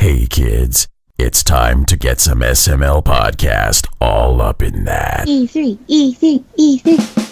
Hey kids, it's time to get some SML podcast all up in that. E3, E3, E3.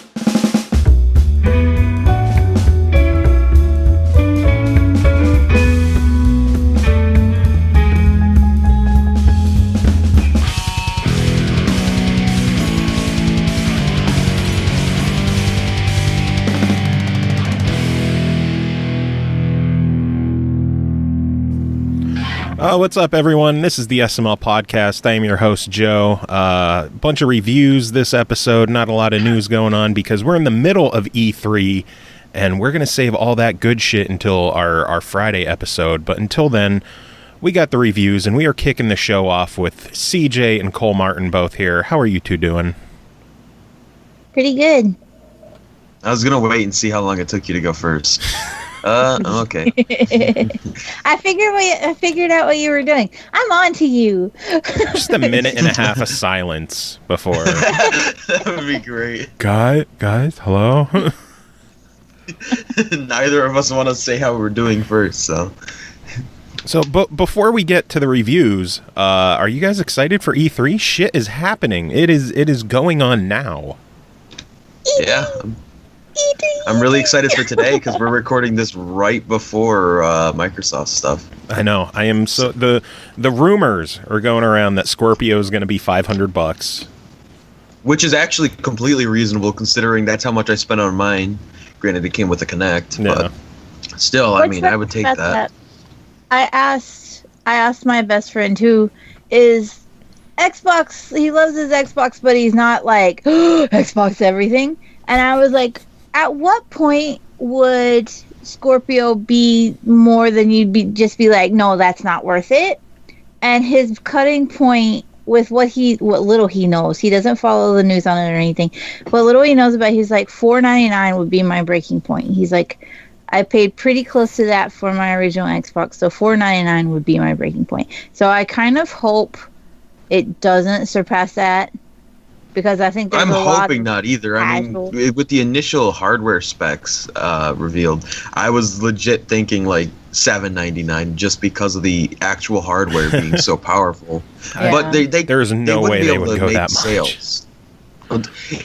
What's up, everyone? This is the SML podcast. I am your host, Joe. Bunch of reviews this episode. Not a lot of news going on because we're in the middle of E3, and we're going to save all that good shit until our Friday episode. But until then, we got the reviews, and we are kicking the show off with CJ and Cole Martin both here. How are you two doing? Pretty good. I was going to wait and see how long it took you to go first. Okay. I figured out what you were doing. I'm on to you. Just a minute and a half of silence before. That would be great. Guys, hello? Neither of us want to say how we're doing first, so. So, before we get to the reviews, are you guys excited for E3? Shit is happening. It is going on now. Yeah. I'm really excited for today because we're recording this right before Microsoft stuff. I know. I am so the rumors are going around that Scorpio is going to be $500, which is actually completely reasonable considering that's how much I spent on mine. Granted, it came with a Kinect, but still, I mean, I would take that. I asked my best friend who is Xbox. He loves his Xbox, but he's not like Xbox everything. And I was like, at what point would Scorpio be more than you'd just be like, no, that's not worth it? And his cutting point with what little he knows, he doesn't follow the news on it or anything. What little he knows about, he's like $4.99 would be my breaking point. He's like, I paid pretty close to that for my original Xbox, so $4.99 would be my breaking point. So I kind of hope it doesn't surpass that. Because I think I'm hoping not either. I mean, with the initial hardware specs revealed, I was legit thinking like $7.99 just because of the actual hardware being so powerful. Yeah. But there's no way they would go that much. Sales.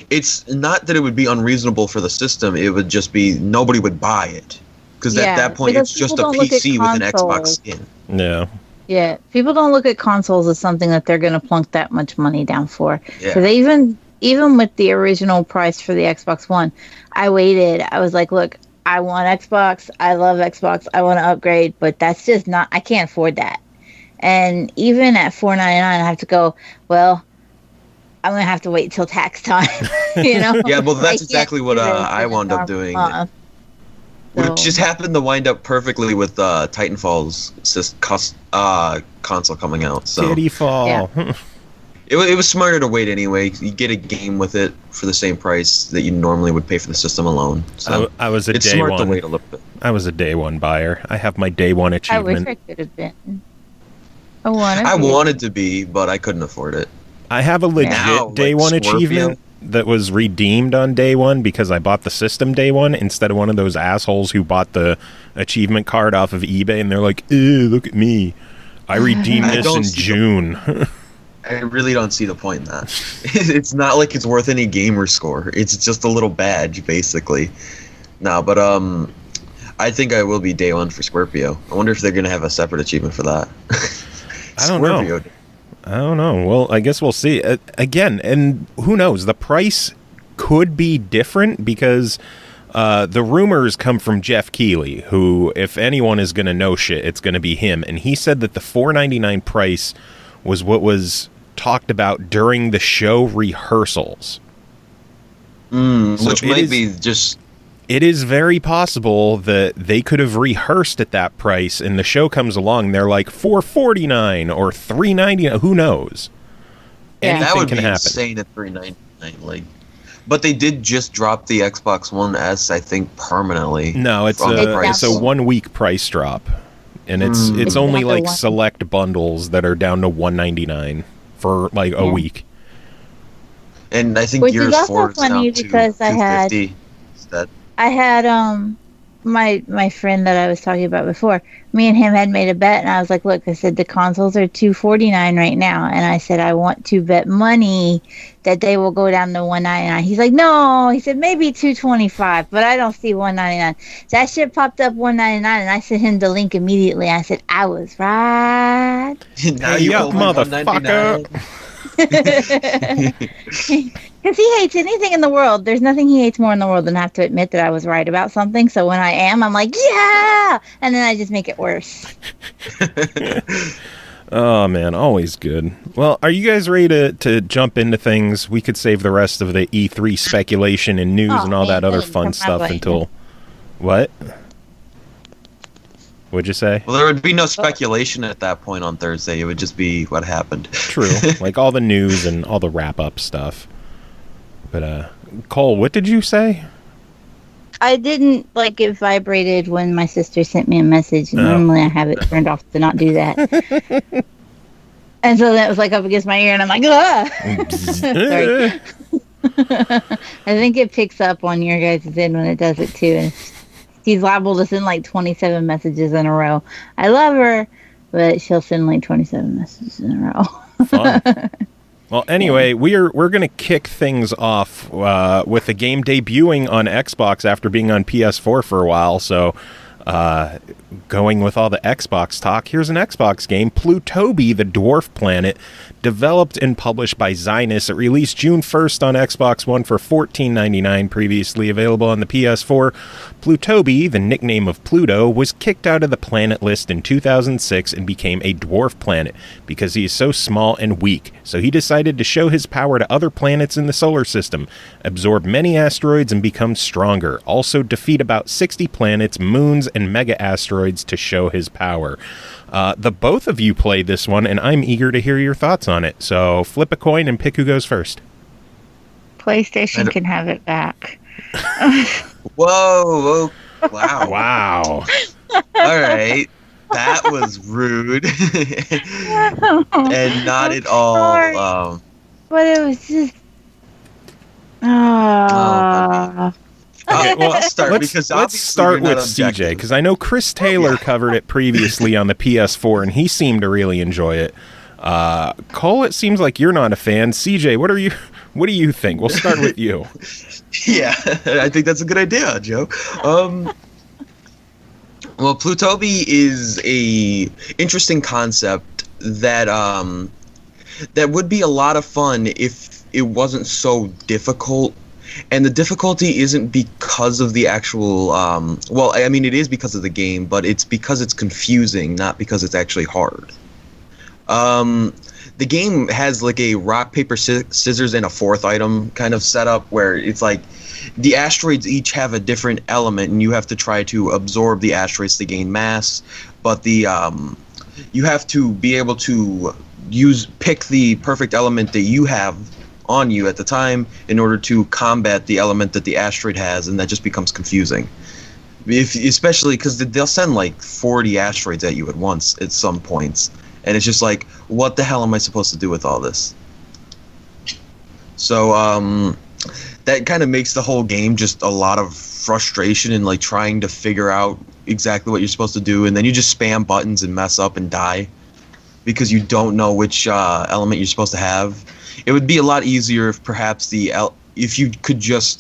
It's not that it would be unreasonable for the system. It would just be nobody would buy it because at that point it's just a PC with an Xbox skin. Yeah. Yeah, people don't look at consoles as something that they're going to plunk that much money down for. Yeah. So they even with the original price for the Xbox One, I waited. I was like, look, I want Xbox. I love Xbox. I want to upgrade, but that's just not, I can't afford that. And even at $4.99, I have to go, well, I'm going to have to wait till tax time, you know? Yeah, well, that's exactly what I wound up doing. Which just happened to wind up perfectly with Titanfall's console coming out. So Titanfall. Yeah. It was smarter to wait anyway. You get a game with it for the same price that you normally would pay for the system alone. So I was a it's day smart one. to wait a little bit. I was a day one buyer. I have my day one achievement. I wish I could have been. I wanted to be, but I couldn't afford it. I have a legit day one achievement that was redeemed on day one because I bought the system day one instead of one of those assholes who bought the achievement card off of eBay and they're like, ew, look at me. I redeemed this in June. I really don't see the point in that. It's not like it's worth any gamer score. It's just a little badge, basically. No, but I think I will be day one for Scorpio. I wonder if they're going to have a separate achievement for that. I don't know. I don't know. Well, I guess we'll see. Again, and who knows? The price could be different because the rumors come from Jeff Keighley, who, if anyone is going to know shit, it's going to be him. And he said that the $4.99 price was what was talked about during the show rehearsals. So which might be just... It is very possible that they could have rehearsed at that price, and the show comes along, and they're like $4.49 or $3.99. Who knows? Yeah. That would can be happen. Insane at $3.99. Like, but they did just drop the Xbox One S, I think, permanently. No, it's a 1 week price drop, and it's only like select bundles that are down to $199 for like a week. And I think Which Gears is also 4 is funny now because $250 instead. I had my friend that I was talking about before, me and him had made a bet, and I was like, look, I said the consoles are $249 right now, and I said I want to bet money that they will go down to $199. He's like, no, he said maybe $225, but I don't see $199. That shit popped up $199, and I sent him the link immediately. I said I was right. Now you motherfucker. Because he hates anything in the world. There's nothing he hates more in the world than have to admit that I was right about something. So when I am, I'm like, yeah! And then I just make it worse. Oh, man, always good. Well, are you guys ready to jump into things? We could save the rest of the E3 speculation and news and all that other fun stuff until... What? What'd you say? Well, there would be no speculation at that point on Thursday. It would just be what happened. True. Like all the news and all the wrap-up stuff. But, Cole, what did you say? I didn't like it vibrated when my sister sent me a message. No. Normally I have it turned off to not do that. And so that was like up against my ear, and I'm like, ah! Sorry. I think it picks up on your guys' end when it does it too. And she's liable to send like 27 messages in a row. I love her, but she'll send like 27 messages in a row. Fun. Well, anyway, we're going to kick things off with the game debuting on Xbox after being on PS4 for a while. So, going with all the Xbox talk, here's an Xbox game, Plutobi, the Dwarf Planet, developed and published by XINESS. It released June 1st on Xbox One for $14.99, previously available on the PS4. Plutobi, the nickname of Pluto, was kicked out of the planet list in 2006 and became a dwarf planet because he is so small and weak. So he decided to show his power to other planets in the solar system, absorb many asteroids and become stronger. Also defeat about 60 planets, moons, and mega asteroids to show his power. The both of you played this one, and I'm eager to hear your thoughts on it. So flip a coin and pick who goes first. PlayStation can have it back. Whoa! Wow! Wow! All right, that was rude, and not at all. But it was just. Okay, well, I'll start let's start with CJ, because I know Chris Taylor covered it previously on the PS4, and he seemed to really enjoy it. Cole, it seems like you're not a fan. CJ, what do you think? We'll start with you. Yeah, I think that's a good idea, Joe. Well, Plutobi is a interesting concept that that would be a lot of fun if it wasn't so difficult. And the difficulty isn't because of the actual, well, I mean, it is because of the game, but it's because it's confusing, not because it's actually hard. The game has like a rock, paper, scissors, and a fourth item kind of setup where it's like the asteroids each have a different element, and you have to try to absorb the asteroids to gain mass, but the you have to be able to pick the perfect element that you have on you at the time in order to combat the element that the asteroid has, and that just becomes confusing. Especially because they'll send like 40 asteroids at you at once at some points, and it's just like, what the hell am I supposed to do with all this? So that kind of makes the whole game just a lot of frustration and like trying to figure out exactly what you're supposed to do, and then you just spam buttons and mess up and die because you don't know which element you're supposed to have. It would be a lot easier if perhaps if you could just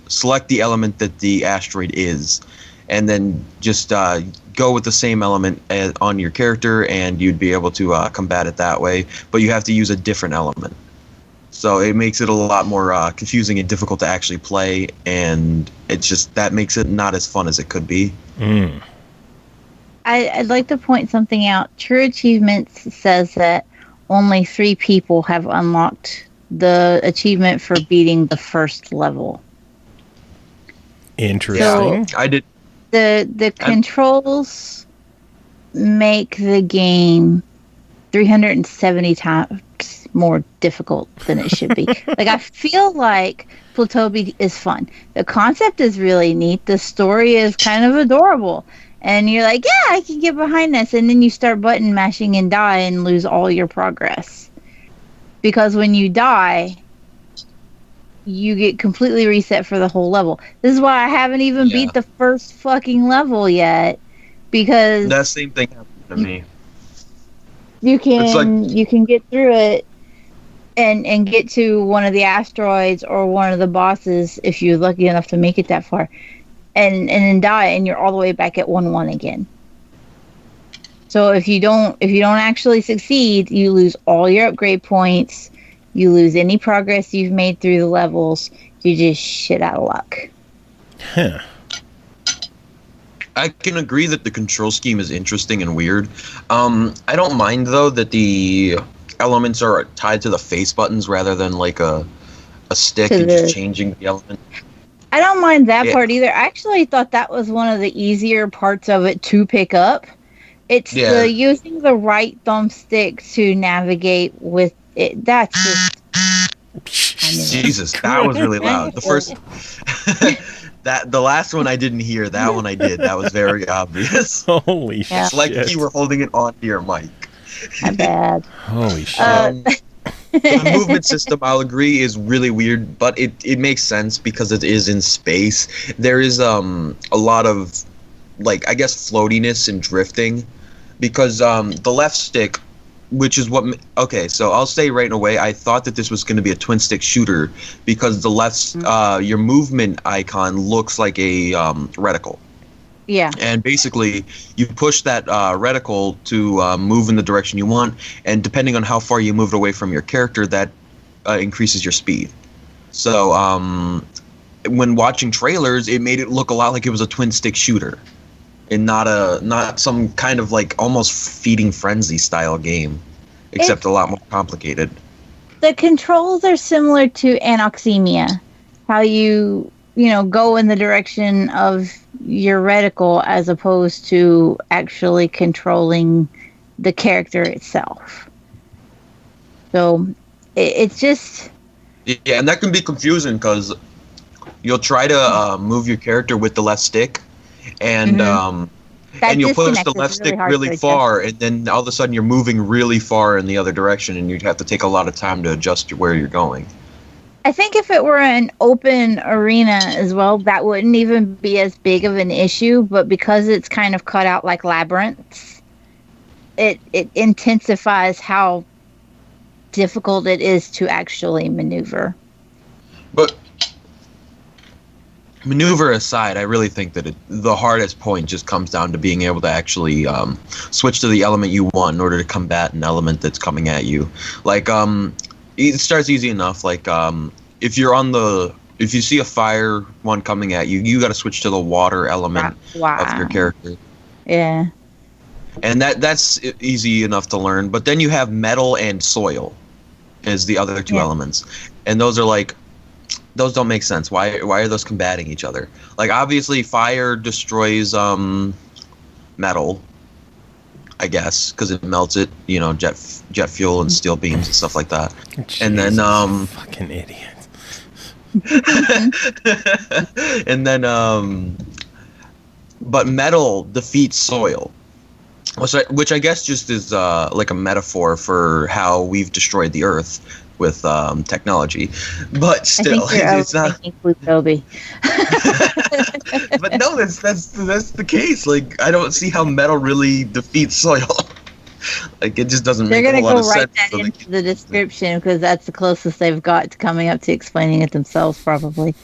select the element that the asteroid is, and then just go with the same element on your character, and you'd be able to combat it that way. But you have to use a different element, so it makes it a lot more confusing and difficult to actually play, and that makes it not as fun as it could be. I'd like to point something out. True Achievements says that only 3 people have unlocked the achievement for beating the first level. Interesting. So I did. The controls make the game 370 times more difficult than it should be. Like, I feel like Plutobi is fun. The concept is really neat. The story is kind of adorable. And you're like, yeah, I can get behind this. And then you start button mashing and die and lose all your progress. Because when you die, you get completely reset for the whole level. This is why I haven't even beat the first fucking level yet, because that same thing happened to me. You can get through it and get to one of the asteroids or one of the bosses if you're lucky enough to make it that far, and then die, and you're all the way back at 1-1 again. So if you don't actually succeed, you lose all your upgrade points, you lose any progress you've made through the levels, you just shit out of luck. Huh. I can agree that the control scheme is interesting and weird. I don't mind, though, that the elements are tied to the face buttons rather than like a stick and just changing the element. I don't mind that part either. I actually thought that was one of the easier parts of it to pick up. It's the using the right thumbstick to navigate with it. That's just... Jesus, that was really loud. The first... the last one I didn't hear. That one I did. That was very obvious. Holy shit. It's like you were holding it onto your mic. My bad. Holy shit. The movement system, I'll agree, is really weird, but it makes sense because it is in space. There is a lot of, like, I guess, floatiness and drifting, because the left stick, which is what... Okay, so I'll say right away, I thought that this was going to be a twin-stick shooter, because the left... your movement icon looks like a reticle. Yeah. And basically, you push that reticle to move in the direction you want, and depending on how far you moved away from your character, that increases your speed. So, when watching trailers, it made it look a lot like it was a twin-stick shooter, and not some kind of like almost Feeding Frenzy style game, except a lot more complicated. The controls are similar to Anoxemia, how you go in the direction of your reticle as opposed to actually controlling the character itself. So it's just... Yeah, and that can be confusing because you'll try to move your character with the left stick, and and you'll push the left stick really far, and then all of a sudden you're moving really far in the other direction, and you'd have to take a lot of time to adjust to where you're going. I think if it were an open arena as well, that wouldn't even be as big of an issue, but because it's kind of cut out like labyrinths, it intensifies how difficult it is to actually maneuver. But maneuver aside, I really think that the hardest point just comes down to being able to actually switch to the element you want in order to combat an element that's coming at you. Like, it starts easy enough. Like, if you see a fire one coming at you, you got to switch to the water element of your character. Yeah. And that's easy enough to learn. But then you have metal and soil as the other two elements, and those don't make sense. Why are those combating each other? Like, obviously, fire destroys metal, I guess, because it melts it. Jet fuel and steel beams and stuff like that. Jesus, and then fucking idiot. and then but metal defeats soil, which I guess just is like a metaphor for how we've destroyed the Earth with technology, but still, it's not. Plutobi. But no, that's the case. Like, I don't see how metal really defeats soil. Like, it just doesn't make a lot of sense. They're gonna go write that into the description because that's the closest they've got to coming up to explaining it themselves, probably.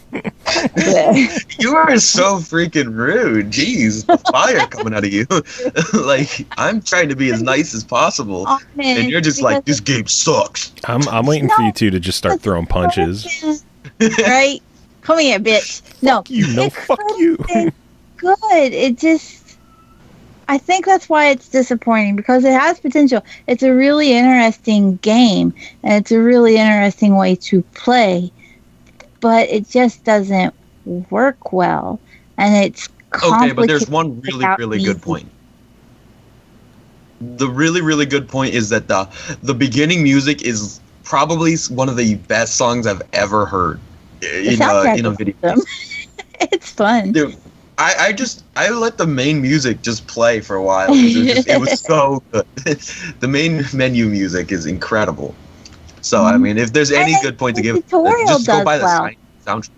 You are so freaking rude. Jeez, the fire coming out of you. Like, I'm trying to be as nice as possible, and you're just like, this game sucks. I'm waiting for you two to just start throwing punches. Right? Come here, bitch. Fuck you. Good. It just... I think that's why it's disappointing, because it has potential. It's a really interesting game, and it's a really interesting way to play, but it just doesn't work well, and it's complicated. Okay, but there's one really good point. The really good point is that the beginning music is probably one of the best songs I've ever heard in a video game. It's fun. Dude, I let the main music just play for a while. It was so good. The main menu music is incredible. So I mean, if there's any good point to give, just go by the soundtrack.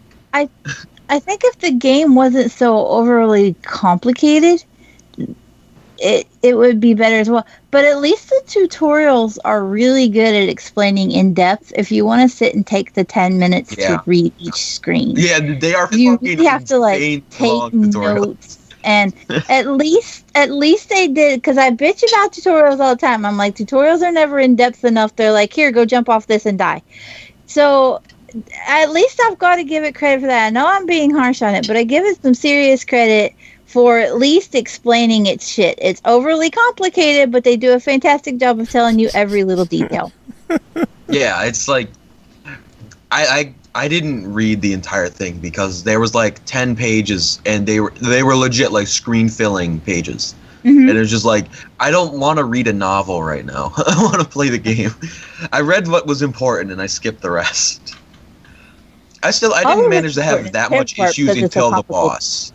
I think if the game wasn't so overly complicated, it would be better as well. But at least the tutorials are really good at explaining in depth. If you want to sit and take the 10 minutes to read each screen, they are. You have to like take notes. And at least they did, because I bitch about tutorials all the time. I'm like, tutorials are never in depth enough. They're like, here, go jump off this and die. So at least I've got to give it credit for that. I know I'm being harsh on it, but I give it some serious credit for at least explaining its shit. It's overly complicated, but they do a fantastic job of telling you every little detail. Yeah, it's like I didn't read the entire thing because there was like 10 pages and they were legit like screen filling pages. Mm-hmm. And it's just like, I don't want to read a novel right now. I want to play the game. I read what was important and I skipped the rest. I didn't manage to have that much issues until the boss.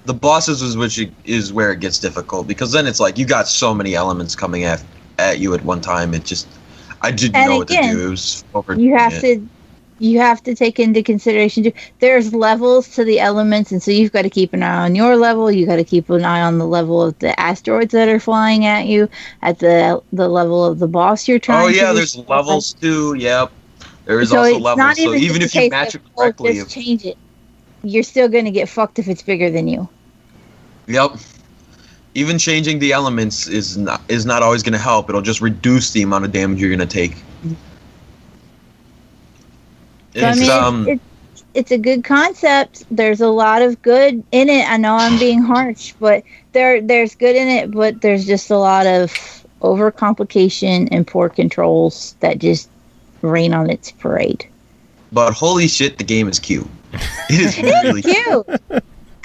The bosses is where it gets difficult, because then it's like you got so many elements coming at you at one time. It just, I didn't know what to do. It was you have to take into consideration too, there's levels to the elements, and so you've got to keep an eye on your level. You got to keep an eye on the level of the asteroids that are flying at you, at the level of the boss you're trying to there's levels too. Yep. There is also levels. So even if you match it correctly, just change it, you're still going to get fucked if it's bigger than you. Yep. Even changing the elements is not always going to help. It'll just reduce the amount of damage you're going to take. It's a good concept. There's a lot of good in it. I know I'm being harsh, but there's good in it, but there's just a lot of overcomplication and poor controls that just rain on its parade. But holy shit, the game is cute. It is really cute.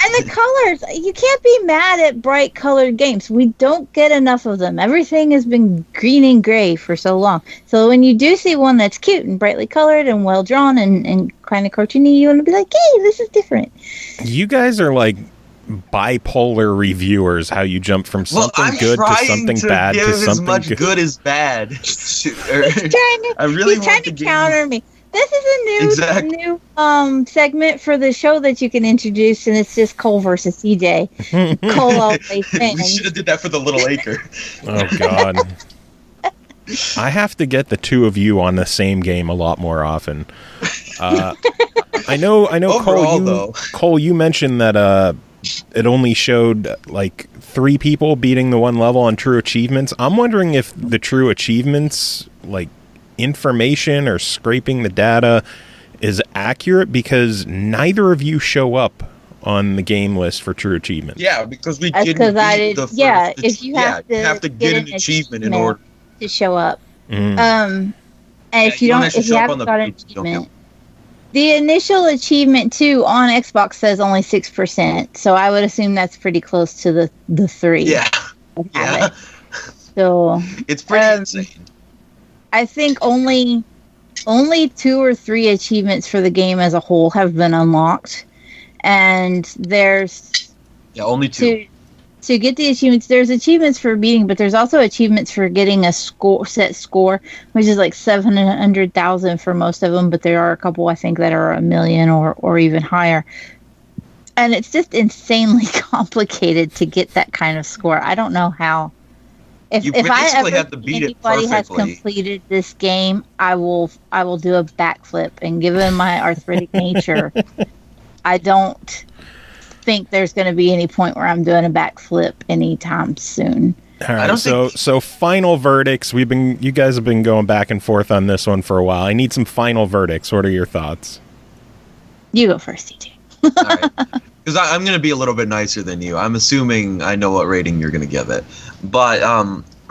And the colors, you can't be mad at bright colored games. We don't get enough of them. Everything has been green and gray for so long. So when you do see one that's cute and brightly colored and well drawn and kind of cartoony, you want to be like, hey, this is different. You guys are like bipolar reviewers, how you jump from something good to something bad to something as much good as bad. He's trying to counter me. This is a new segment for the show that you can introduce, and it's just Cole versus CJ. Cole always wins. We should have did that for the Little Acre. Oh God! I have to get the two of you on the same game a lot more often. I know. Overall, Cole, you mentioned that it only showed like 3 people beating the one level on true achievements. I'm wondering if the true achievements, like information or scraping the data, is accurate, because neither of you show up on the game list for true achievements. Yeah, because we didn't beat the first. Yeah, if you have to get an achievement in order to show up. And if you haven't got an achievement, the initial achievement too on Xbox says only 6%, so I would assume that's pretty close to the 3. Yeah. So it's pretty insane. I think only 2 or 3 achievements for the game as a whole have been unlocked, and there's only 2. To get the achievements, there's achievements for beating, but there's also achievements for getting a set score, which is like 700,000 for most of them, but there are a couple I think that are 1 million or even higher. And it's just insanely complicated to get that kind of score. I don't know how. If I ever have to beat anybody has completed this game, I will do a backflip. And given my arthritic nature, I don't think there's going to be any point where I'm doing a backflip anytime soon. All right, so final verdicts. You guys have been going back and forth on this one for a while. I need some final verdicts. What are your thoughts? You go first, CJ. All right. Because I'm going to be a little bit nicer than you. I'm assuming I know what rating you're going to give it. But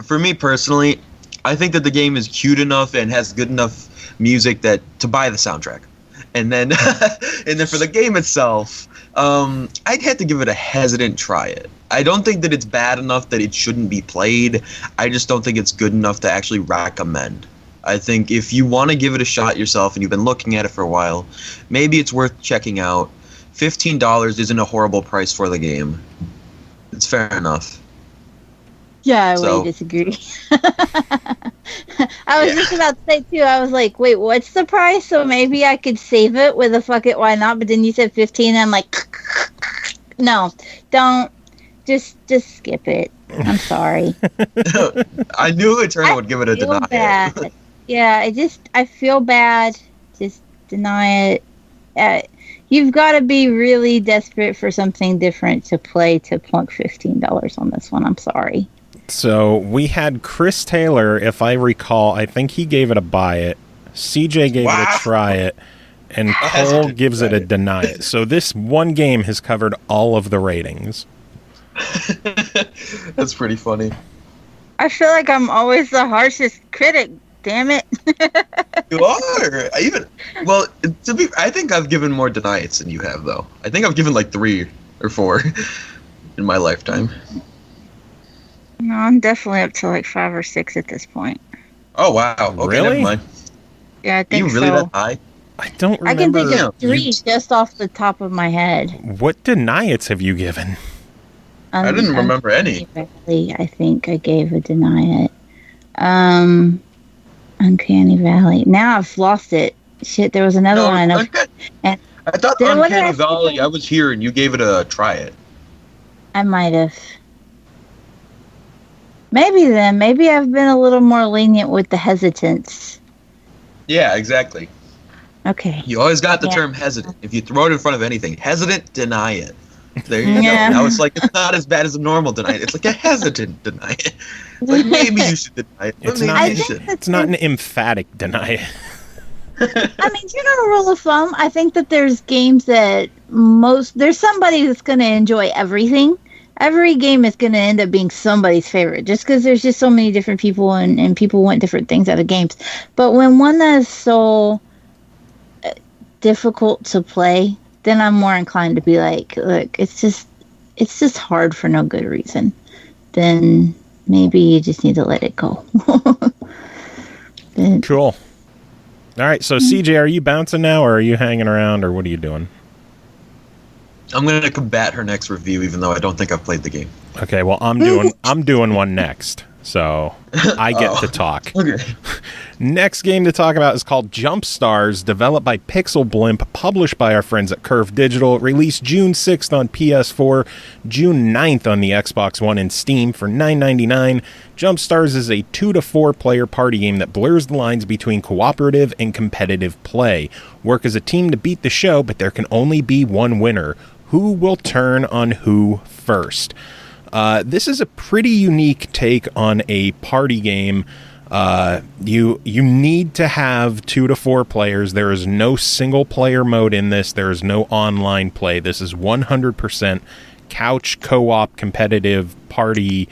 for me personally, I think that the game is cute enough and has good enough music to buy the soundtrack. And then for the game itself, I'd have to give it a hesitant try it. I don't think that it's bad enough that it shouldn't be played. I just don't think it's good enough to actually recommend. I think if you want to give it a shot yourself and you've been looking at it for a while, maybe it's worth checking out. $15 isn't a horrible price for the game. It's fair enough. Yeah, I would disagree. I was just about to say too. I was like, wait, what's the price? So maybe I could save it with a fuck it, why not? But then you said 15. And I'm like, no, don't. Just skip it. I'm sorry. I knew Eternal would give it a deny. Bad. Yeah, I feel bad. Just deny it. You've got to be really desperate for something different to play to plunk $15 on this one. I'm sorry. So we had Chris Taylor, if I recall, I think he gave it a buy it. CJ gave it a try it. And Cole gives it a deny it. So this one game has covered all of the ratings. That's pretty funny. I feel like I'm always the harshest critic. Damn it. You are. I think I've given more deny it's than you have, though. I think I've given like 3 or 4 in my lifetime. No, I'm definitely up to like 5 or 6 at this point. Oh, wow. Okay, really? never mind. Yeah, I think you really so. that high? I don't remember. I can think of 3 just off the top of my head. What deny it's have you given? I didn't remember any. I think I gave a deny it. Uncanny Valley. Now I've lost it. Shit, there was another one. I thought Uncanny Valley, I was here and you gave it a try it. I might have. Maybe then. Maybe I've been a little more lenient with the hesitance. Yeah, exactly. Okay. You always got the term hesitant. If you throw it in front of anything, hesitant, deny it. There you go. Now it's like, it's not as bad as a normal deny it. It's like a hesitant deny it. Like, maybe you should deny it. It's not an emphatic deny it. I mean, general rule of thumb, I think that there's games that there's somebody that's going to enjoy everything. Every game is going to end up being somebody's favorite just because there's just so many different people and people want different things out of games. But when one that is so difficult to play, then I'm more inclined to be like, look, it's just hard for no good reason. Then maybe you just need to let it go. Cool. All right, so CJ, are you bouncing now, or are you hanging around, or what are you doing? I'm going to combat her next review, even though I don't think I've played the game. Okay, well, I'm doing one next, so I get to talk. Okay. Next game to talk about is called Jump Stars, developed by Pixel Blimp, published by our friends at Curve Digital, released June 6th on PS4, June 9th on the Xbox One and Steam for $9.99. Jump Stars is a 2 to 4 player party game that blurs the lines between cooperative and competitive play. Work as a team to beat the show, but there can only be one winner. Who will turn on who first? This is a pretty unique take on a party game. You need to have 2 to 4 players. There is no single player mode in this. There is no online play. This is 100% couch co-op competitive party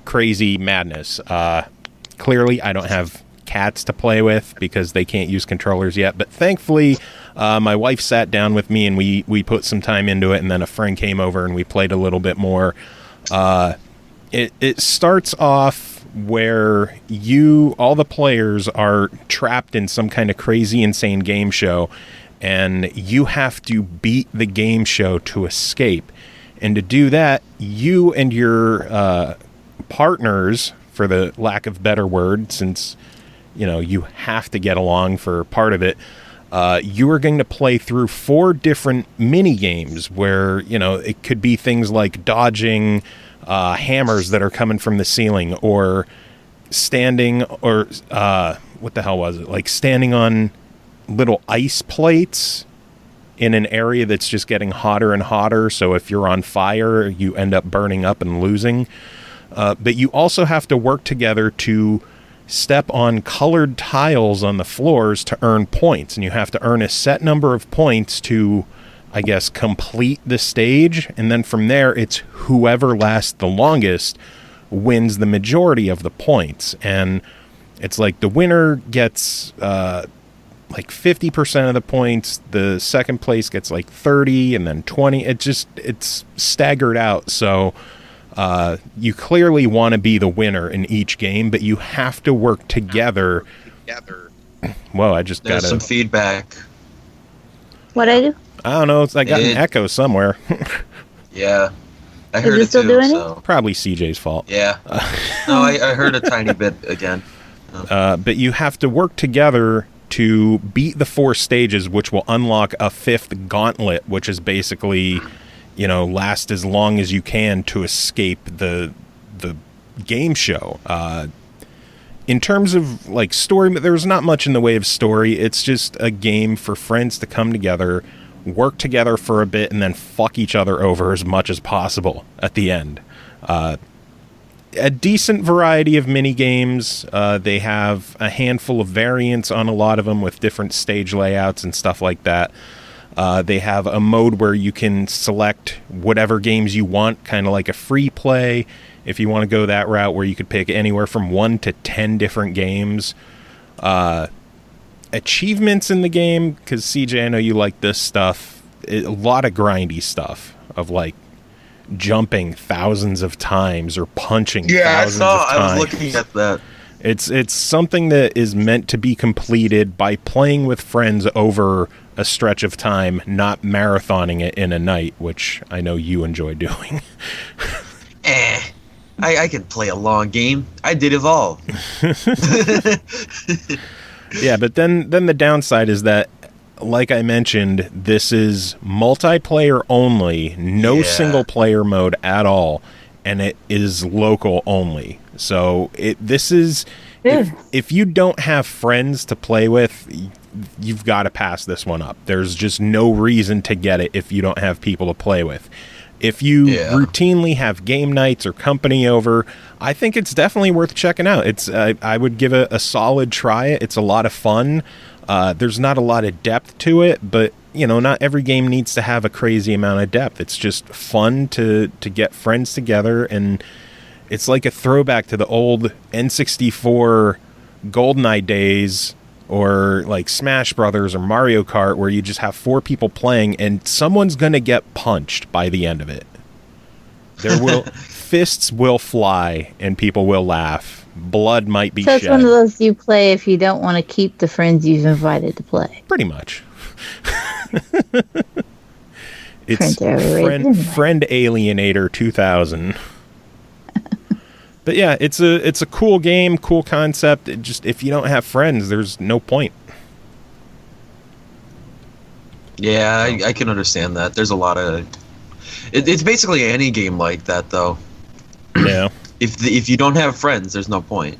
crazy madness. Clearly, I don't have cats to play with because they can't use controllers yet. But thankfully, my wife sat down with me and we put some time into it. And then a friend came over and we played a little bit more. It starts off where all the players are trapped in some kind of crazy, insane game show, and you have to beat the game show to escape. And to do that, you and your partners, for the lack of better word, since you have to get along for part of it, you are going to play through 4 different mini games where it could be things like dodging hammers that are coming from the ceiling, or standing, or what the hell was it? Like standing on little ice plates in an area that's just getting hotter and hotter. So if you're on fire, you end up burning up and losing. But you also have to work together to step on colored tiles on the floors to earn points. And you have to earn a set number of points to, I guess, complete the stage. And then from there, it's whoever lasts the longest wins the majority of the points. And it's like the winner gets like 50% of the points, the second place gets like 30, and then 20. It's staggered out. So you clearly want to be the winner in each game, but you have to work together. Whoa, I just got some feedback. What'd I do? I don't know. I got an echo somewhere. Yeah. I heard it still too, doing so. Probably CJ's fault. Yeah. No, I heard a tiny bit again. But you have to work together to beat the 4 stages, which will unlock a 5th gauntlet, which is basically, last as long as you can to escape the game show. In terms of like story, there's not much in the way of story. It's just a game for friends to come together, work together for a bit, and then fuck each other over as much as possible at the end. A decent variety of mini games. They have a handful of variants on a lot of them with different stage layouts and stuff like that. They have a mode where you can select whatever games you want, kind of like a free play, if you want to go that route, where you could pick anywhere from 1 to 10 different games. Achievements in the game, because CJ, I know you like this stuff. A lot of grindy stuff of like jumping thousands of times or punching thousands of times. I was looking at that. It's something that is meant to be completed by playing with friends over a stretch of time, not marathoning it in a night, which I know you enjoy doing. I can play a long game. I did evolve. Yeah, but then the downside is that, like I mentioned, this is multiplayer only, no single player mode at all, and it is local only. So this is, if you don't have friends to play with, you've got to pass this one up. There's just no reason to get it if you don't have people to play with. If you routinely have game nights or company over, I think it's definitely worth checking out. It's I would give a solid try. It's a lot of fun. There's not a lot of depth to it, but not every game needs to have a crazy amount of depth. It's just fun to get friends together, and it's like a throwback to the old N64 GoldenEye days, or like Smash Brothers or Mario Kart, where you just have 4 people playing and someone's gonna get punched by the end of it. Fists will fly and people will laugh. Blood might be shed. So it's one of those you play if you don't want to keep the friends you've invited to play. Pretty much. It's Friend Alienator 2000. But yeah, it's a cool game, cool concept. It just, if you don't have friends, there's no point. Yeah, I can understand that. There's a lot of... It's basically any game like that, though. Yeah. If you don't have friends, there's no point.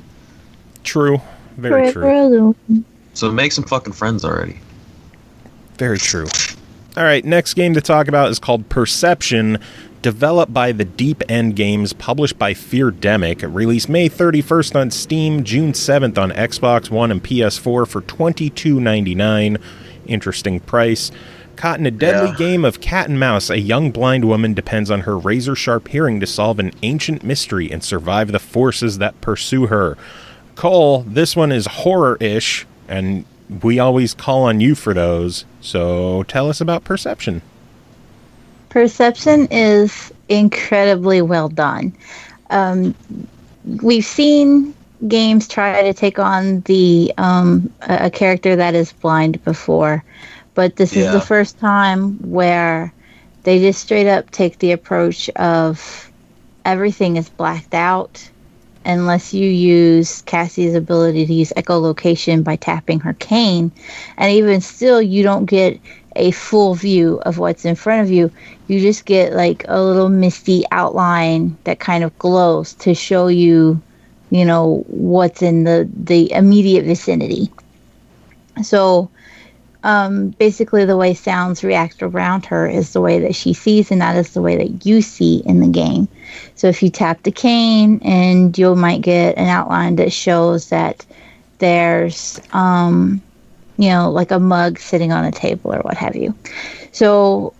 True. Very true. So make some fucking friends already. Very true. All right, next game to talk about is called Perception, developed by the Deep End Games, published by Feardemic, released May 31st on Steam, June 7th on Xbox One and PS4 for $22.99. Interesting price. Caught in a deadly game of cat and mouse, a young blind woman depends on her razor-sharp hearing to solve an ancient mystery and survive the forces that pursue her. Cole, this one is horror-ish, and we always call on you for those, so tell us about Perception. Perception is incredibly well done. We've seen games try to take on a character that is blind before, but this is the first time where they just straight up take the approach of everything is blacked out unless you use Cassie's ability to use echolocation by tapping her cane, and even still you don't get a full view of what's in front of you. You just get like a little misty outline that kind of glows to show you, what's in the immediate vicinity. So basically the way sounds react around her is the way that she sees, and that is the way that you see in the game. So if you tap the cane, and you might get an outline that shows that there's like a mug sitting on a table or what have you. So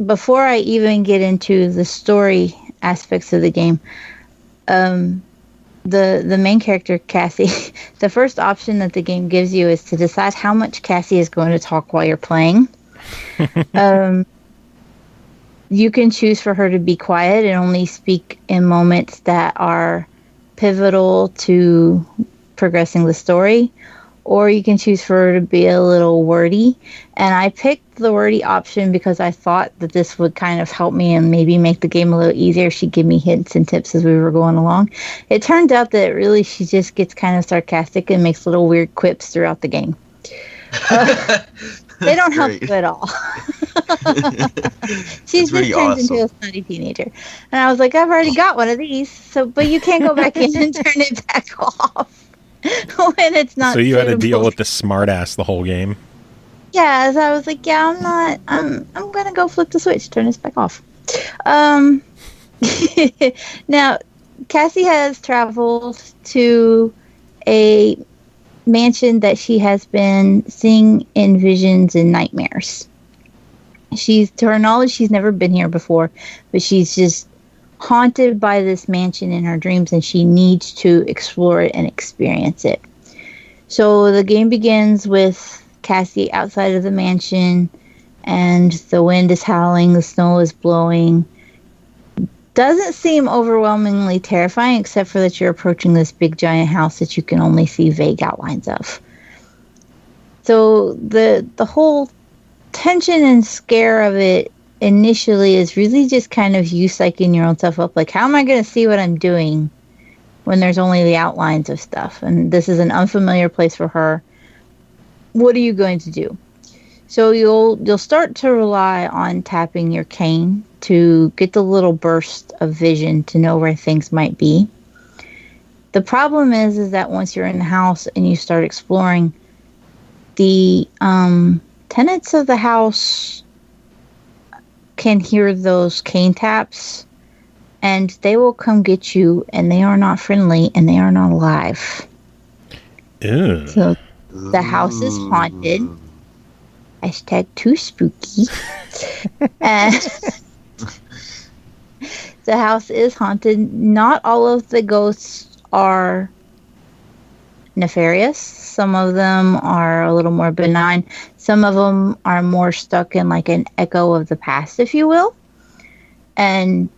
before I even get into the story aspects of the game, the main character, Cassie, the first option that the game gives you is to decide how much Cassie is going to talk while you're playing. You can choose for her to be quiet and only speak in moments that are pivotal to progressing the story, or you can choose for her to be a little wordy. And I picked the wordy option because I thought that this would kind of help me and maybe make the game a little easier. She'd give me hints and tips as we were going along. It turns out that really she just gets kind of sarcastic and makes little weird quips throughout the game. They don't help you at all. She just turns into a snotty teenager. And I was like, I've already got one of these, but you can't go back in and turn it back off when it's not. So you had to deal with the smartass the whole game. Yeah, so I was like, yeah, I'm gonna go flip the switch, turn this back off. Now, Cassie has traveled to a mansion that she has been seeing in visions and nightmares. To her knowledge, she's never been here before, but she's just haunted by this mansion in her dreams, and she needs to explore it and experience it. So the game begins with Cassie outside of the mansion, and the wind is howling, the snow is blowing. Doesn't seem overwhelmingly terrifying, except for that you're approaching this big giant house that you can only see vague outlines of. So the whole tension and scare of it initially is really just kind of you psyching your own self up. Like, how am I going to see what I'm doing when there's only the outlines of stuff? And this is an unfamiliar place for her. What are you going to do? So you'll start to rely on tapping your cane to get the little burst of vision to know where things might be. The problem is that once you're in the house and you start exploring, the tenants of the house can hear those cane taps, and they will come get you, and they are not friendly, and they are not alive. Ew. So the house is haunted. Hashtag too spooky. And the house is haunted. Not all of the ghosts are nefarious. Some of them are a little more benign. Some of them are more stuck in like an echo of the past, if you will. And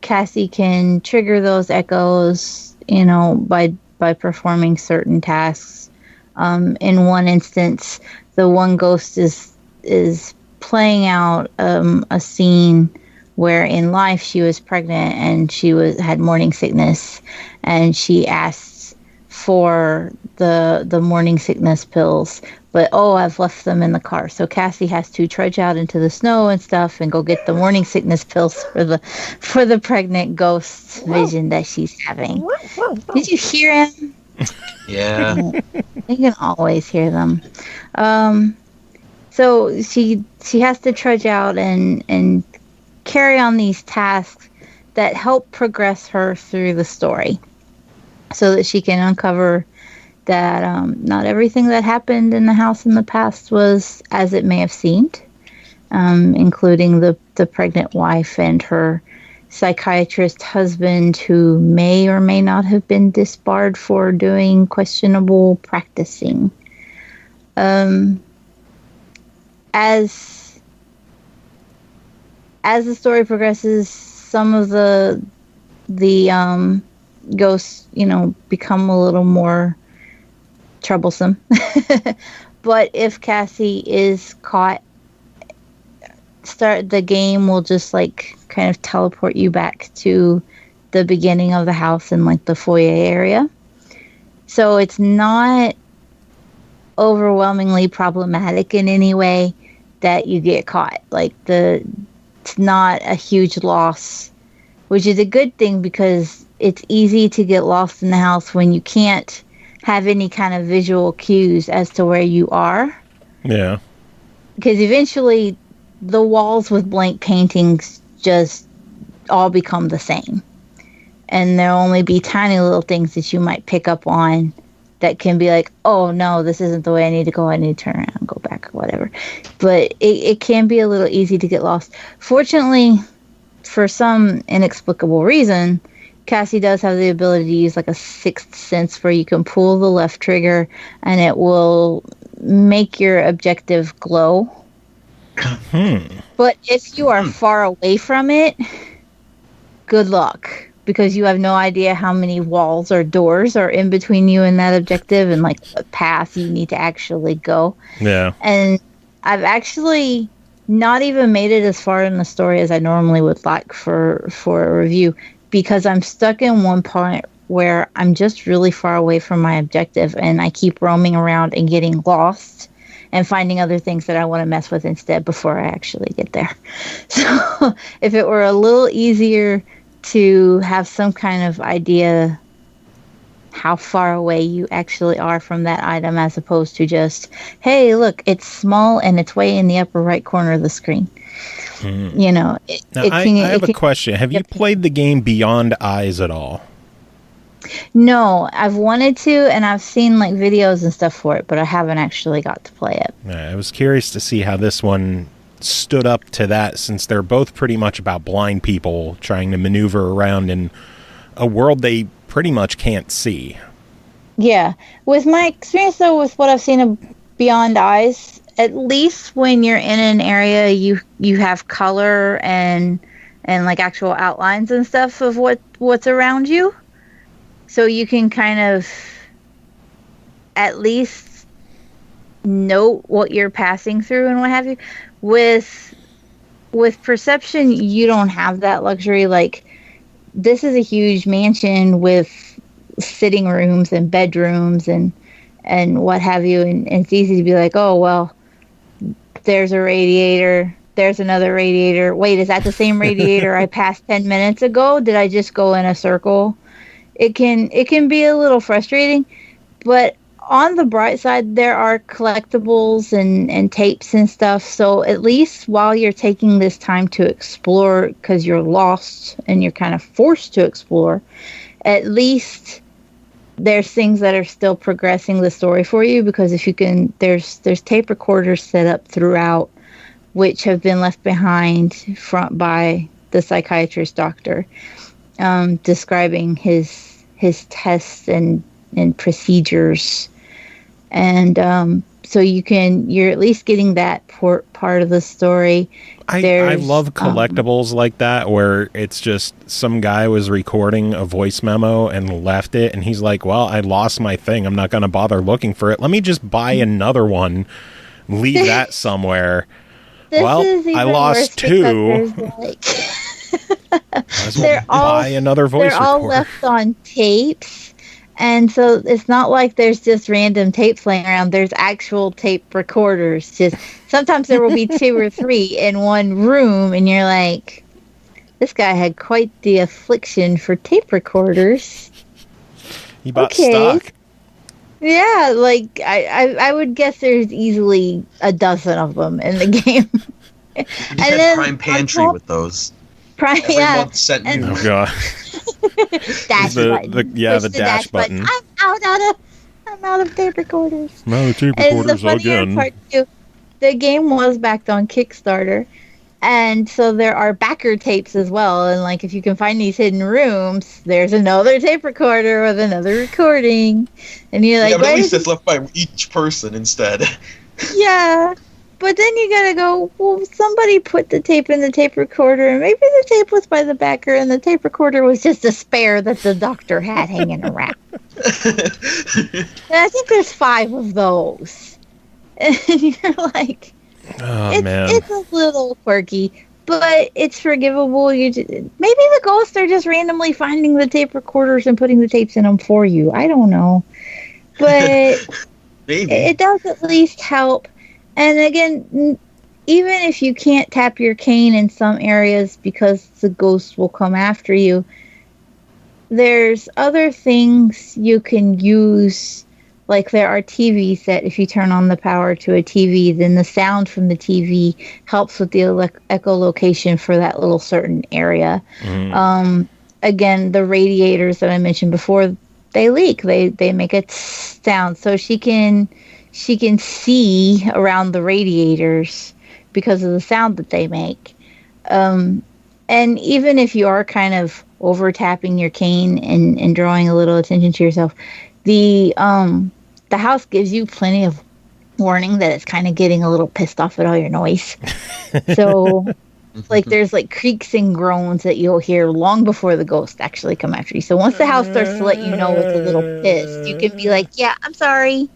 Cassie can trigger those echoes, by performing certain tasks. In one instance, the one ghost is playing out a scene where in life she was pregnant and she had morning sickness, and she asks for the morning sickness pills, but I've left them in the car. So Cassie has to trudge out into the snow and stuff and go get the morning sickness pills for the pregnant ghost's vision that she's having. Did you hear him? Yeah. You can always hear them. So she has to trudge out and carry on these tasks that help progress her through the story, so that she can uncover that not everything that happened in the house in the past was as it may have seemed, including the pregnant wife and her psychiatrist husband, who may or may not have been disbarred for doing questionable practicing. As the story progresses, some of the ghosts, become a little more troublesome. But if Cassie is caught, the game will just kind of teleport you back to the beginning of the house in the foyer area. So it's not overwhelmingly problematic in any way that you get caught. It's not a huge loss, which is a good thing, because it's easy to get lost in the house when you can't have any kind of visual cues as to where you are. Yeah. Because eventually the walls with blank paintings just all become the same. And there'll only be tiny little things that you might pick up on that can be like, oh no, this isn't the way I need to go. I need to turn around and go back or whatever. But it can be a little easy to get lost. Fortunately, for some inexplicable reason, Cassie does have the ability to use a sixth sense where you can pull the left trigger and it will make your objective glow. But if you are far away from it, good luck, because you have no idea how many walls or doors are in between you and that objective, and like what path you need to actually go. Yeah. And I've actually not even made it as far in the story as I normally would like for a review, because I'm stuck in one point where I'm just really far away from my objective, and I keep roaming around and getting lost and finding other things that I want to mess with instead before I actually get there. So if it were a little easier to have some kind of idea how far away you actually are from that item, as opposed to just, hey, look, it's small and it's way in the upper right corner of the screen. You know, I have a question. Have you played the game Beyond Eyes at all? No, I've wanted to, and I've seen like videos and stuff for it, but I haven't actually got to play it. I was curious to see how this one stood up to that, since they're both pretty much about blind people trying to maneuver around in a world they pretty much can't see. Yeah. With my experience, though, with what I've seen of Beyond Eyes, at least when you're in an area, you have color and like actual outlines and stuff of what's around you. So you can kind of at least note what you're passing through and what have you. With perception, you don't have that luxury. Like, this is a huge mansion with sitting rooms and bedrooms and what have you. And it's easy to be like, oh, well, there's a radiator. There's another radiator. Wait, is that the same radiator I passed 10 minutes ago? Did I just go in a circle? It can be a little frustrating, but on the bright side, there are collectibles and tapes and stuff. So at least while you're taking this time to explore, because you're lost and you're kind of forced to explore, at least there's things that are still progressing the story for you. Because if you can, there's tape recorders set up throughout, which have been left behind by the psychiatrist doctor, describing his tests and procedures. And so you're at least getting that part of the story. I love collectibles like that, where it's just some guy was recording a voice memo and left it, and he's like, well, I lost my thing. I'm not going to bother looking for it. Let me just buy another one, leave that somewhere. Well, I lost two. They're all left on tapes, and so it's not like there's just random tapes laying around. There's actual tape recorders. Just sometimes there will be 2 or 3 in one room, and you're like, this guy had quite the affliction for tape recorders. He bought stock. Yeah, like I would guess there's easily a dozen of them in the game. You just had Prime Pantry with those. Every month sent you. Oh god. Dash button. The dash button. I'm out of tape recorders. I'm out of tape recorders again. Part too, the game was backed on Kickstarter, and so there are backer tapes as well. And like, if you can find these hidden rooms, there's another tape recorder with another recording, and you're like, yeah, but at least it's left by each person instead. Yeah. But then you gotta go, well, somebody put the tape in the tape recorder, and maybe the tape was by the backer, and the tape recorder was just a spare that the doctor had hanging around. And I think there's 5 of those. And you're like, it's a little quirky, but it's forgivable. Maybe the ghosts are just randomly finding the tape recorders and putting the tapes in them for you. I don't know. But maybe. It does at least help. And again, even if you can't tap your cane in some areas because the ghost will come after you, there's other things you can use. Like, there are TVs that if you turn on the power to a TV, then the sound from the TV helps with the echolocation for that little certain area. Again, the radiators that I mentioned before, they leak. They make a sound. So she can see around the radiators because of the sound that they make. And even if you are kind of over tapping your cane and drawing a little attention to yourself, the house gives you plenty of warning that it's kind of getting a little pissed off at all your noise. So like there's like creaks and groans that you'll hear long before the ghosts actually come after you. So once the house starts to let you know it's a little pissed, you can be like, yeah, I'm sorry.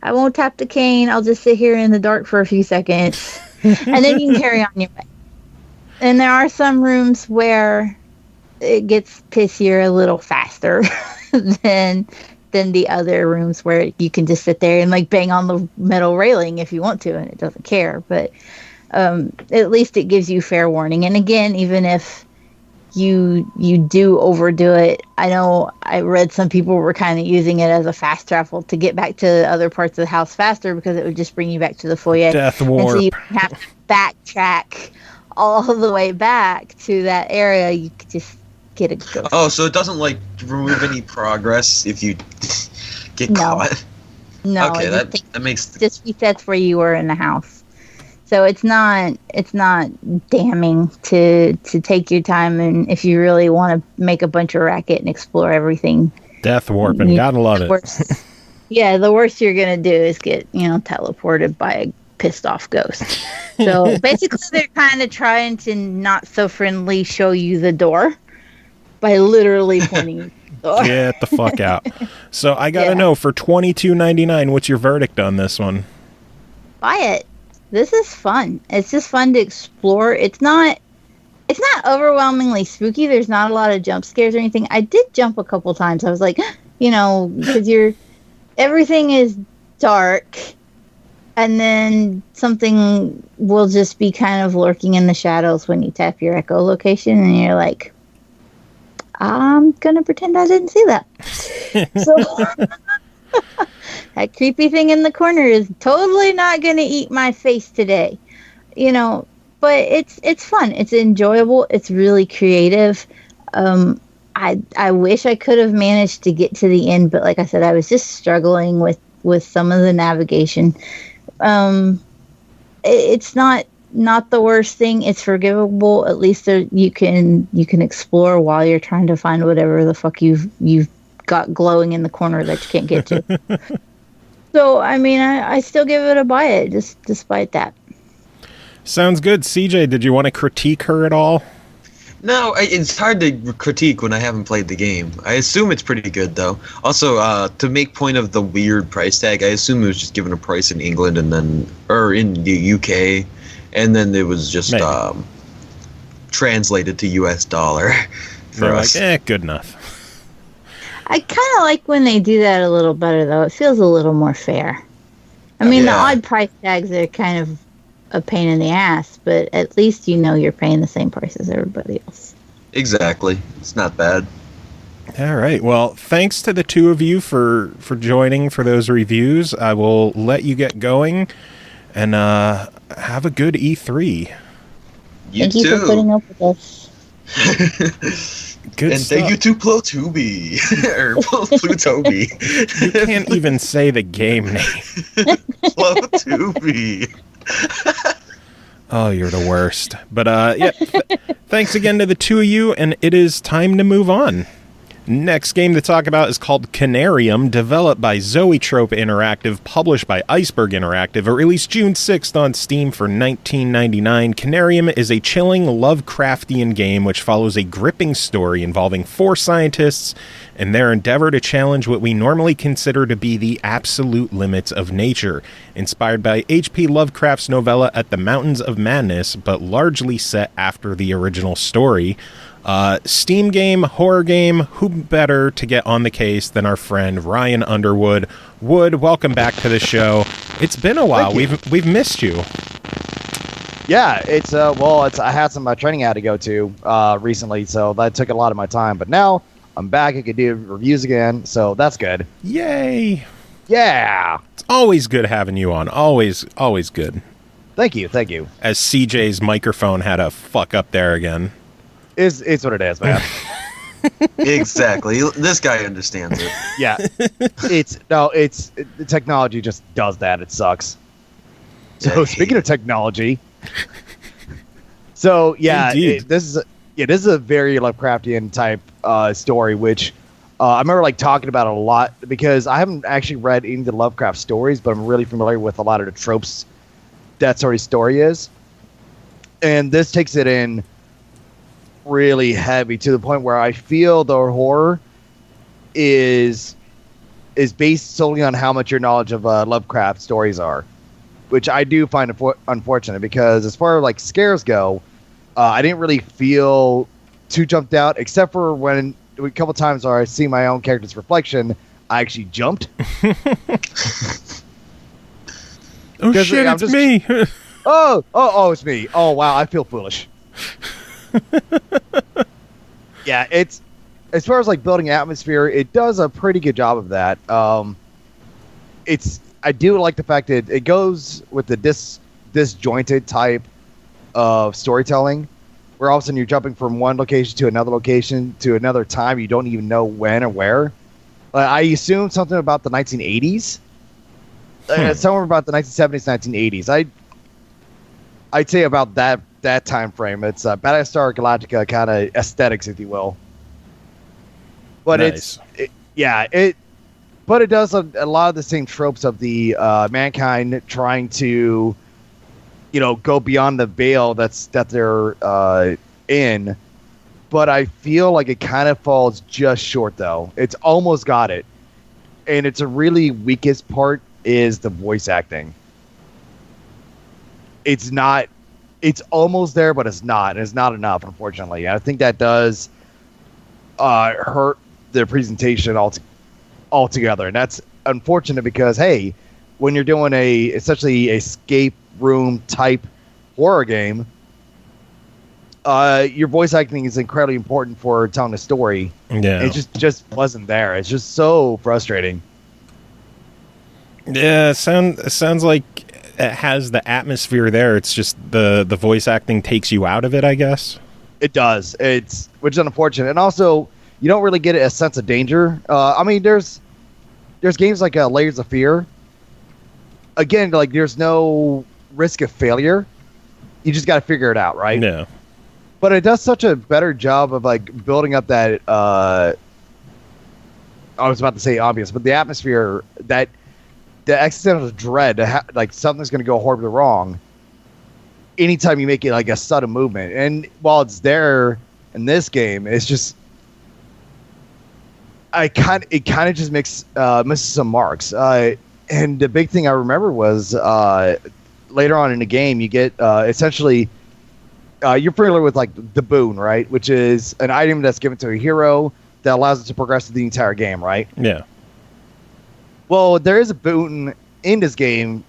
I won't tap the cane. I'll just sit here in the dark for a few seconds. And then you can carry on your way. And there are some rooms where it gets pissier a little faster than the other rooms where you can just sit there and like bang on the metal railing if you want to and it doesn't care. But at least it gives you fair warning. And again, even if you do overdo it, I know I read some people were kind of using it as a fast travel to get back to other parts of the house faster because it would just bring you back to the foyer. Death warp. And so you have to backtrack all the way back to that area. You could just get a ghost. Oh, so it doesn't like remove any progress if you get caught? No. Okay, that makes just resets where you were in the house. So it's not damning to take your time, and if you really want to make a bunch of racket and explore everything. Death warping, gotta love it. Yeah, the worst you're gonna do is get teleported by a pissed off ghost. So basically, they're kind of trying to not so friendly show you the door by literally pointing you to the door. Get the fuck out. So I gotta know, for $22.99, what's your verdict on this one? Buy it. This is fun. It's just fun to explore. It's not overwhelmingly spooky. There's not a lot of jump scares or anything. I did jump a couple times. I was like, because everything is dark, and then something will just be kind of lurking in the shadows when you tap your echolocation, and you're like, I'm gonna pretend I didn't see that. So that creepy thing in the corner is totally not going to eat my face today, but it's fun. It's enjoyable. It's really creative. I wish I could have managed to get to the end, but like I said, I was just struggling with some of the navigation. It's not the worst thing. It's forgivable. At least you can explore while you're trying to find whatever the fuck you've got glowing in the corner that you can't get to. So, I mean, I still give it a buy it, just despite that. Sounds good. CJ, did you want to critique her at all? No, it's hard to critique when I haven't played the game. I assume it's pretty good, though. Also, to make point of the weird price tag, I assume it was just given a price in England or in the UK, and then it was just translated to US dollar for us. Like, good enough. I kind of like when they do that a little better, though. It feels a little more fair. I mean, the odd price tags are kind of a pain in the ass, but at least you're paying the same price as everybody else. Exactly. It's not bad. All right. Well, thanks to the two of you for joining for those reviews. I will let you get going, and have a good E3. Thank you for putting up with us. Good and stuff. thank you to Plutobi. Or Plutobi. You can't even say the game name. Plutobi. Oh, you're the worst. But thanks again to the two of you, and it is time to move on. Next game to talk about is called Conarium, developed by Zoetrope Interactive, published by Iceberg Interactive, released June 6th on Steam for $19.99. Conarium is a chilling Lovecraftian game which follows a gripping story involving 4 scientists and their endeavor to challenge what we normally consider to be the absolute limits of nature. Inspired by H.P. Lovecraft's novella At the Mountains of Madness, but largely set after the original story. Steam game, horror game, who better to get on the case than our friend Ryan Underwood. Wood, welcome back to the show. It's been a while. We've missed you. Yeah, I had some training I had to go to recently, so that took a lot of my time. But now I'm back. I can do reviews again, so that's good. Yay! Yeah, it's always good having you on. Always good. Thank you. As CJ's microphone had a fuck up there again. It's what it is, man. Exactly. This guy understands it. Yeah. The technology just does that. It sucks. So speaking of technology, so yeah, this is a very Lovecraftian type story, which I remember talking about a lot because I haven't actually read any of the Lovecraft stories, but I'm really familiar with a lot of the tropes that story is. And this takes it in really heavy to the point where I feel the horror is based solely on how much your knowledge of Lovecraft stories are, which I do find unfortunate, because as far as like scares go, I didn't really feel too jumped out, except for when a couple times where I see my own character's reflection, I actually jumped. Oh shit, it's me. It's me. Oh wow, I feel foolish. Yeah, it's as far as like building atmosphere, it does a pretty good job of that. I do like the fact that it goes with the disjointed type of storytelling, where all of a sudden you're jumping from one location to another time. You don't even know when or where. I assume something about the 1980s. Somewhere about the 1970s, 1980s. I'd say about that time frame. It's Battlestar Galactica kind of aesthetics, if you will. But nice. But it does a lot of the same tropes of the mankind trying to, go beyond the veil that they're in. But I feel like it kind of falls just short, though. It's almost got it, and it's a really weakest part is the voice acting. It's not. It's almost there, but it's not. It's not enough, unfortunately. I think that does hurt the presentation altogether, and that's unfortunate because, hey, when you're doing essentially escape room type horror game, your voice acting is incredibly important for telling a story. Yeah, it just wasn't there. It's just so frustrating. Yeah, it sounds like it has the atmosphere there. It's just the voice acting takes you out of it, I guess. It does. Which is unfortunate, and also you don't really get a sense of danger. I mean, there's games like Layers of Fear. Again, like there's no risk of failure. You just got to figure it out, right? Yeah. But it does such a better job of like building up that. I was about to say obvious, but the atmosphere, that the existential dread, like something's going to go horribly wrong. Anytime you make it like a sudden movement, and while it's there in this game, it's just. It kind of just misses some marks. And the big thing I remember was later on in the game, you get essentially you're familiar with like the boon, right? Which is an item that's given to a hero that allows it to progress through the entire game, right? Yeah. Well, there is a boon in this game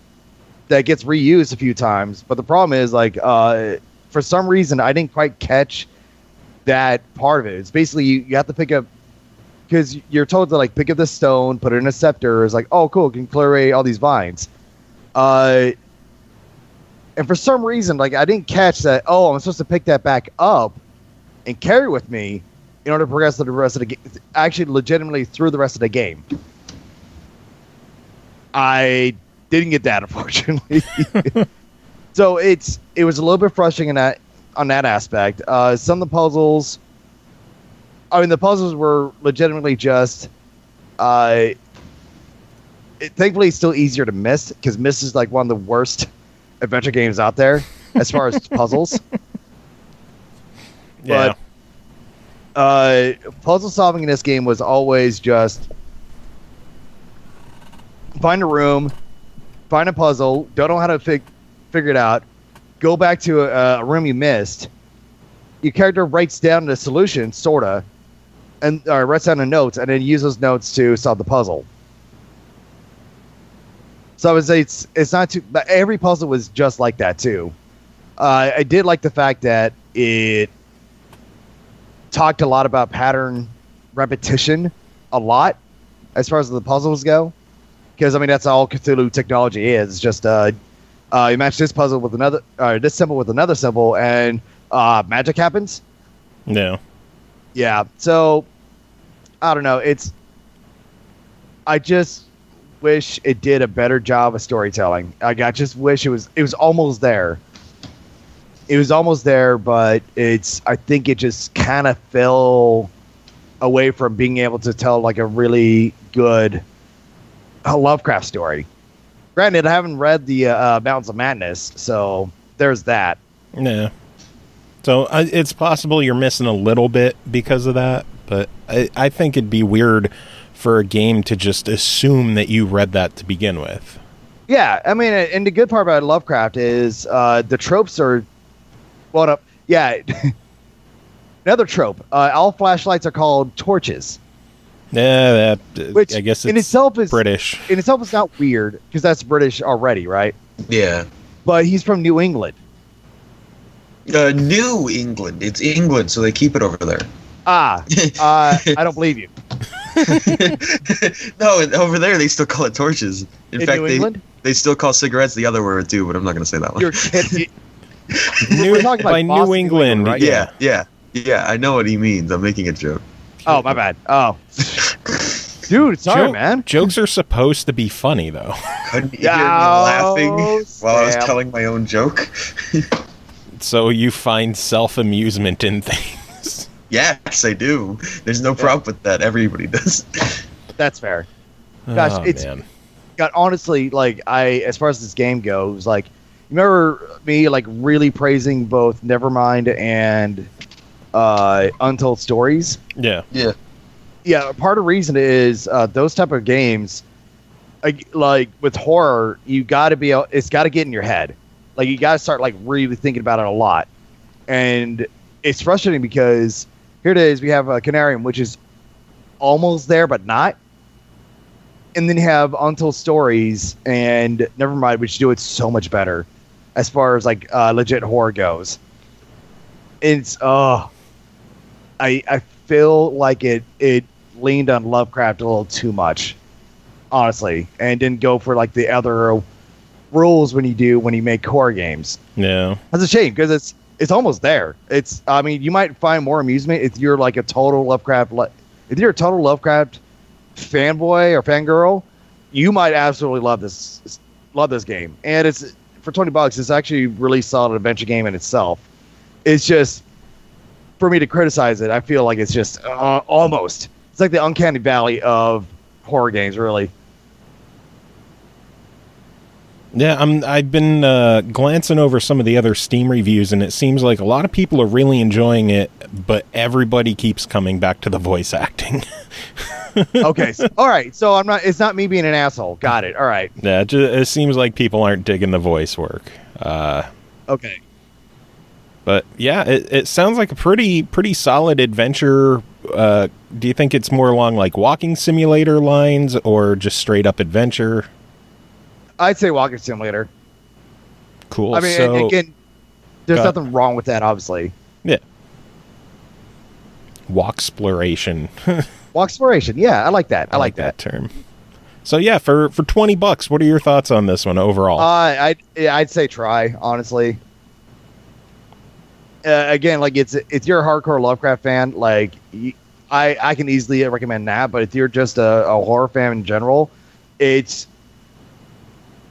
that gets reused a few times, but the problem is like for some reason I didn't quite catch that part of it. It's basically you have to pick up. Because you're told to like pick up this stone, put it in a scepter. It's like, oh, cool, can clear away all these vines. And for some reason, like I didn't catch that. Oh, I'm supposed to pick that back up and carry with me in order to progress to the rest of the game. Actually, legitimately through the rest of the game. I didn't get that, unfortunately. So it was a little bit frustrating on that aspect. Some of the puzzles. I mean, the puzzles were legitimately just, thankfully, it's still easier to miss, because Miss is like one of the worst adventure games out there as far as puzzles. Yeah. But puzzle solving in this game was always just find a room, find a puzzle, don't know how to figure it out, go back to a room you missed. Your character writes down the solution, sorta, and writes down the notes, and then use those notes to solve the puzzle. So I would say it's not too. But every puzzle was just like that too. I did like the fact that it talked a lot about pattern repetition, a lot, as far as the puzzles go. Because I mean that's all Cthulhu technology is. It's just you match this puzzle with another, this symbol with another symbol, and magic happens. No. Yeah. So I don't know. I just wish it did a better job of storytelling. I just wish it was almost there. It was almost there, but I think it just kind of fell away from being able to tell like a really good Lovecraft story. Granted, I haven't read the Mountains of Madness, so there's that. Yeah. So it's possible you're missing a little bit because of that, but I think it'd be weird for a game to just assume that you read that to begin with. Yeah, I mean, and the good part about Lovecraft is the tropes are... Well, no, yeah. Another trope. All flashlights are called torches. Yeah, which I guess it's in itself is British. In itself is not weird, because that's British already, right? Yeah. But he's from New England. New England. It's England, so they keep it over there. I don't believe you. No, over there they still call it torches. In fact, New England? They still call cigarettes the other word too, but I'm not going to say that one. You're kidding. We're talking about New Boston, England, right? Yeah, I know what he means. I'm making a joke. Oh, my bad. Oh. Dude, sorry, man. Jokes are supposed to be funny, though. Couldn't hear me laughing while I was Sam. telling my own joke. So you find self-amusement in things. Yes, I do. There's no problem with that. Everybody does. That's fair. Gosh, Man. God, honestly, like, as far as this game goes, like, you remember me, like, really praising both Nevermind and Untold Stories? Yeah. Yeah. Yeah, part of the reason is those type of games, like with horror, you got to be, it's got to get in your head. Like, you got to start, like, really thinking about it a lot. And it's frustrating because here it is, we have Conarium, which is almost there, but not. And then you have Untold Stories and Nevermind, which do it so much better as far as, like, legit horror goes. It's, I feel like it leaned on Lovecraft a little too much, honestly, and didn't go for, like, the other rules when you make horror games. Yeah. That's a shame, because it's almost there. I mean, you might find more amusement if you're like a total Lovecraft fanboy or fangirl. You might absolutely love this game, and it's for $20. It's actually a really solid adventure game in itself. It's just, for me to criticize it, I feel like it's just almost. It's like the uncanny valley of horror games, really. Yeah, I've been glancing over some of the other Steam reviews, and it seems like a lot of people are really enjoying it, but everybody keeps coming back to the voice acting. Okay, all right. So it's not me being an asshole. Got it. All right. Yeah, it seems like people aren't digging the voice work. Okay. But yeah, it sounds like a pretty solid adventure. Do you think it's more along like walking simulator lines or just straight up adventure? I'd say walking simulator. Cool. I mean, so, again, there's nothing wrong with that, obviously. Yeah. Walksploration. Walksploration. Yeah, I like that. I like that term. So yeah, for $20, what are your thoughts on this one overall? I'd say try, honestly. Again, like if you're a hardcore Lovecraft fan, like I can easily recommend that. But if you're just a horror fan in general,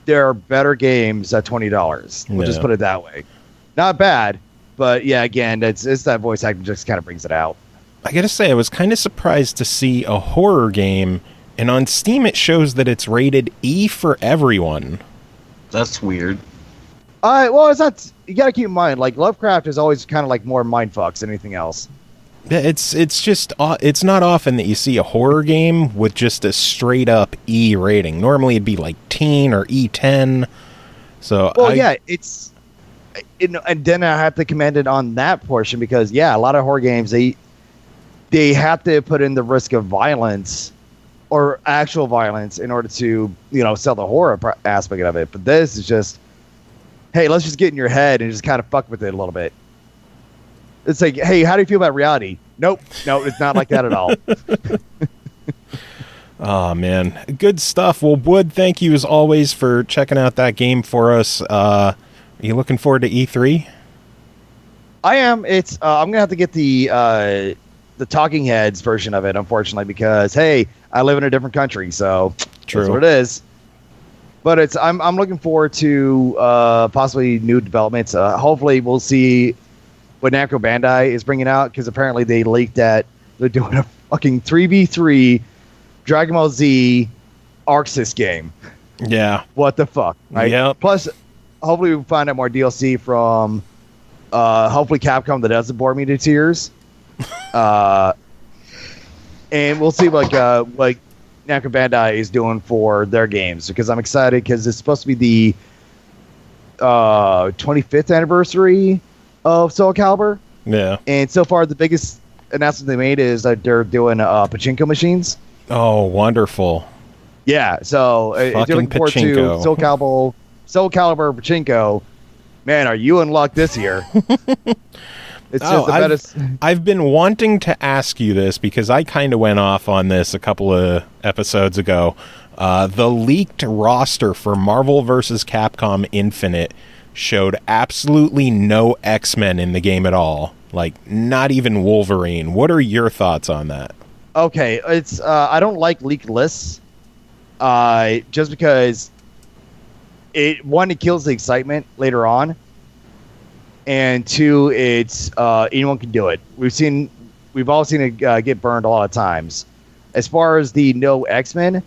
there are better games at $20. We'll just put it that way. Not bad, but yeah, again, it's that voice acting just kind of brings it out. I gotta say, I was kind of surprised to see a horror game, and on Steam it shows that it's rated E for everyone. That's weird. Well, it's not. You gotta keep in mind, like Lovecraft is always kind of like more mindfucks than anything else. Yeah, it's just it's not often that you see a horror game with just a straight up E rating. Normally it'd be like teen or E10. So it's and then I have to commend it on that portion because a lot of horror games they have to put in the risk of violence or actual violence in order to sell the horror aspect of it. But this is just, hey, let's just get in your head and just kind of fuck with it a little bit. It's like, hey, how do you feel about reality? Nope. No, it's not like that at all. Oh, man. Good stuff. Well, Wood, thank you as always for checking out that game for us. Are you looking forward to E3? I am. It's I'm going to have to get the Talking Heads version of it, unfortunately, because, hey, I live in a different country, so True. That's what it is. But I'm looking forward to possibly new developments. Hopefully we'll see what Namco Bandai is bringing out, because apparently they leaked that they're doing a fucking 3v3 Dragon Ball Z Arxis game. Yeah. What the fuck, right? Yep. Plus, hopefully we'll find out more DLC from Hopefully Capcom that doesn't bore me to tears. And we'll see what Namco Bandai is doing for their games, because I'm excited because it's supposed to be the 25th anniversary of Soul Calibur. Yeah. And so far, the biggest announcement they made is that they're doing pachinko machines. Oh, wonderful. Yeah, so if you're looking forward to Soul Calibur Pachinko, man, are you in luck this year? It's just the best. I've been wanting to ask you this because I kind of went off on this a couple of episodes ago. The leaked roster for Marvel vs. Capcom Infinite showed absolutely no X-Men in the game at all. Like, not even Wolverine. What are your thoughts on that? Okay, it's I don't like leaked lists. Just because it kills the excitement later on, and two, it's anyone can do it. We've all seen it get burned a lot of times. As far as the no X-Men,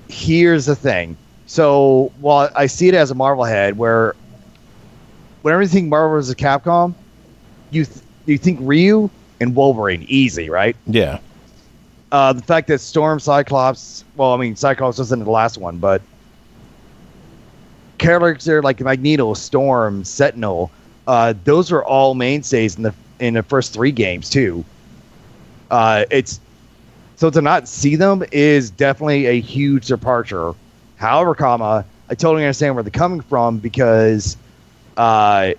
here's the thing. So while I see it as a Marvel head, where whenever you think Marvel vs. Capcom, you think Ryu and Wolverine, easy, right? Yeah. The fact that Storm, Cyclops, Cyclops wasn't the last one, but characters there like Magneto, Storm, Sentinel, those are all mainstays in the first 3 games too. So to not see them is definitely a huge departure. However, I totally understand where they're coming from, because Disney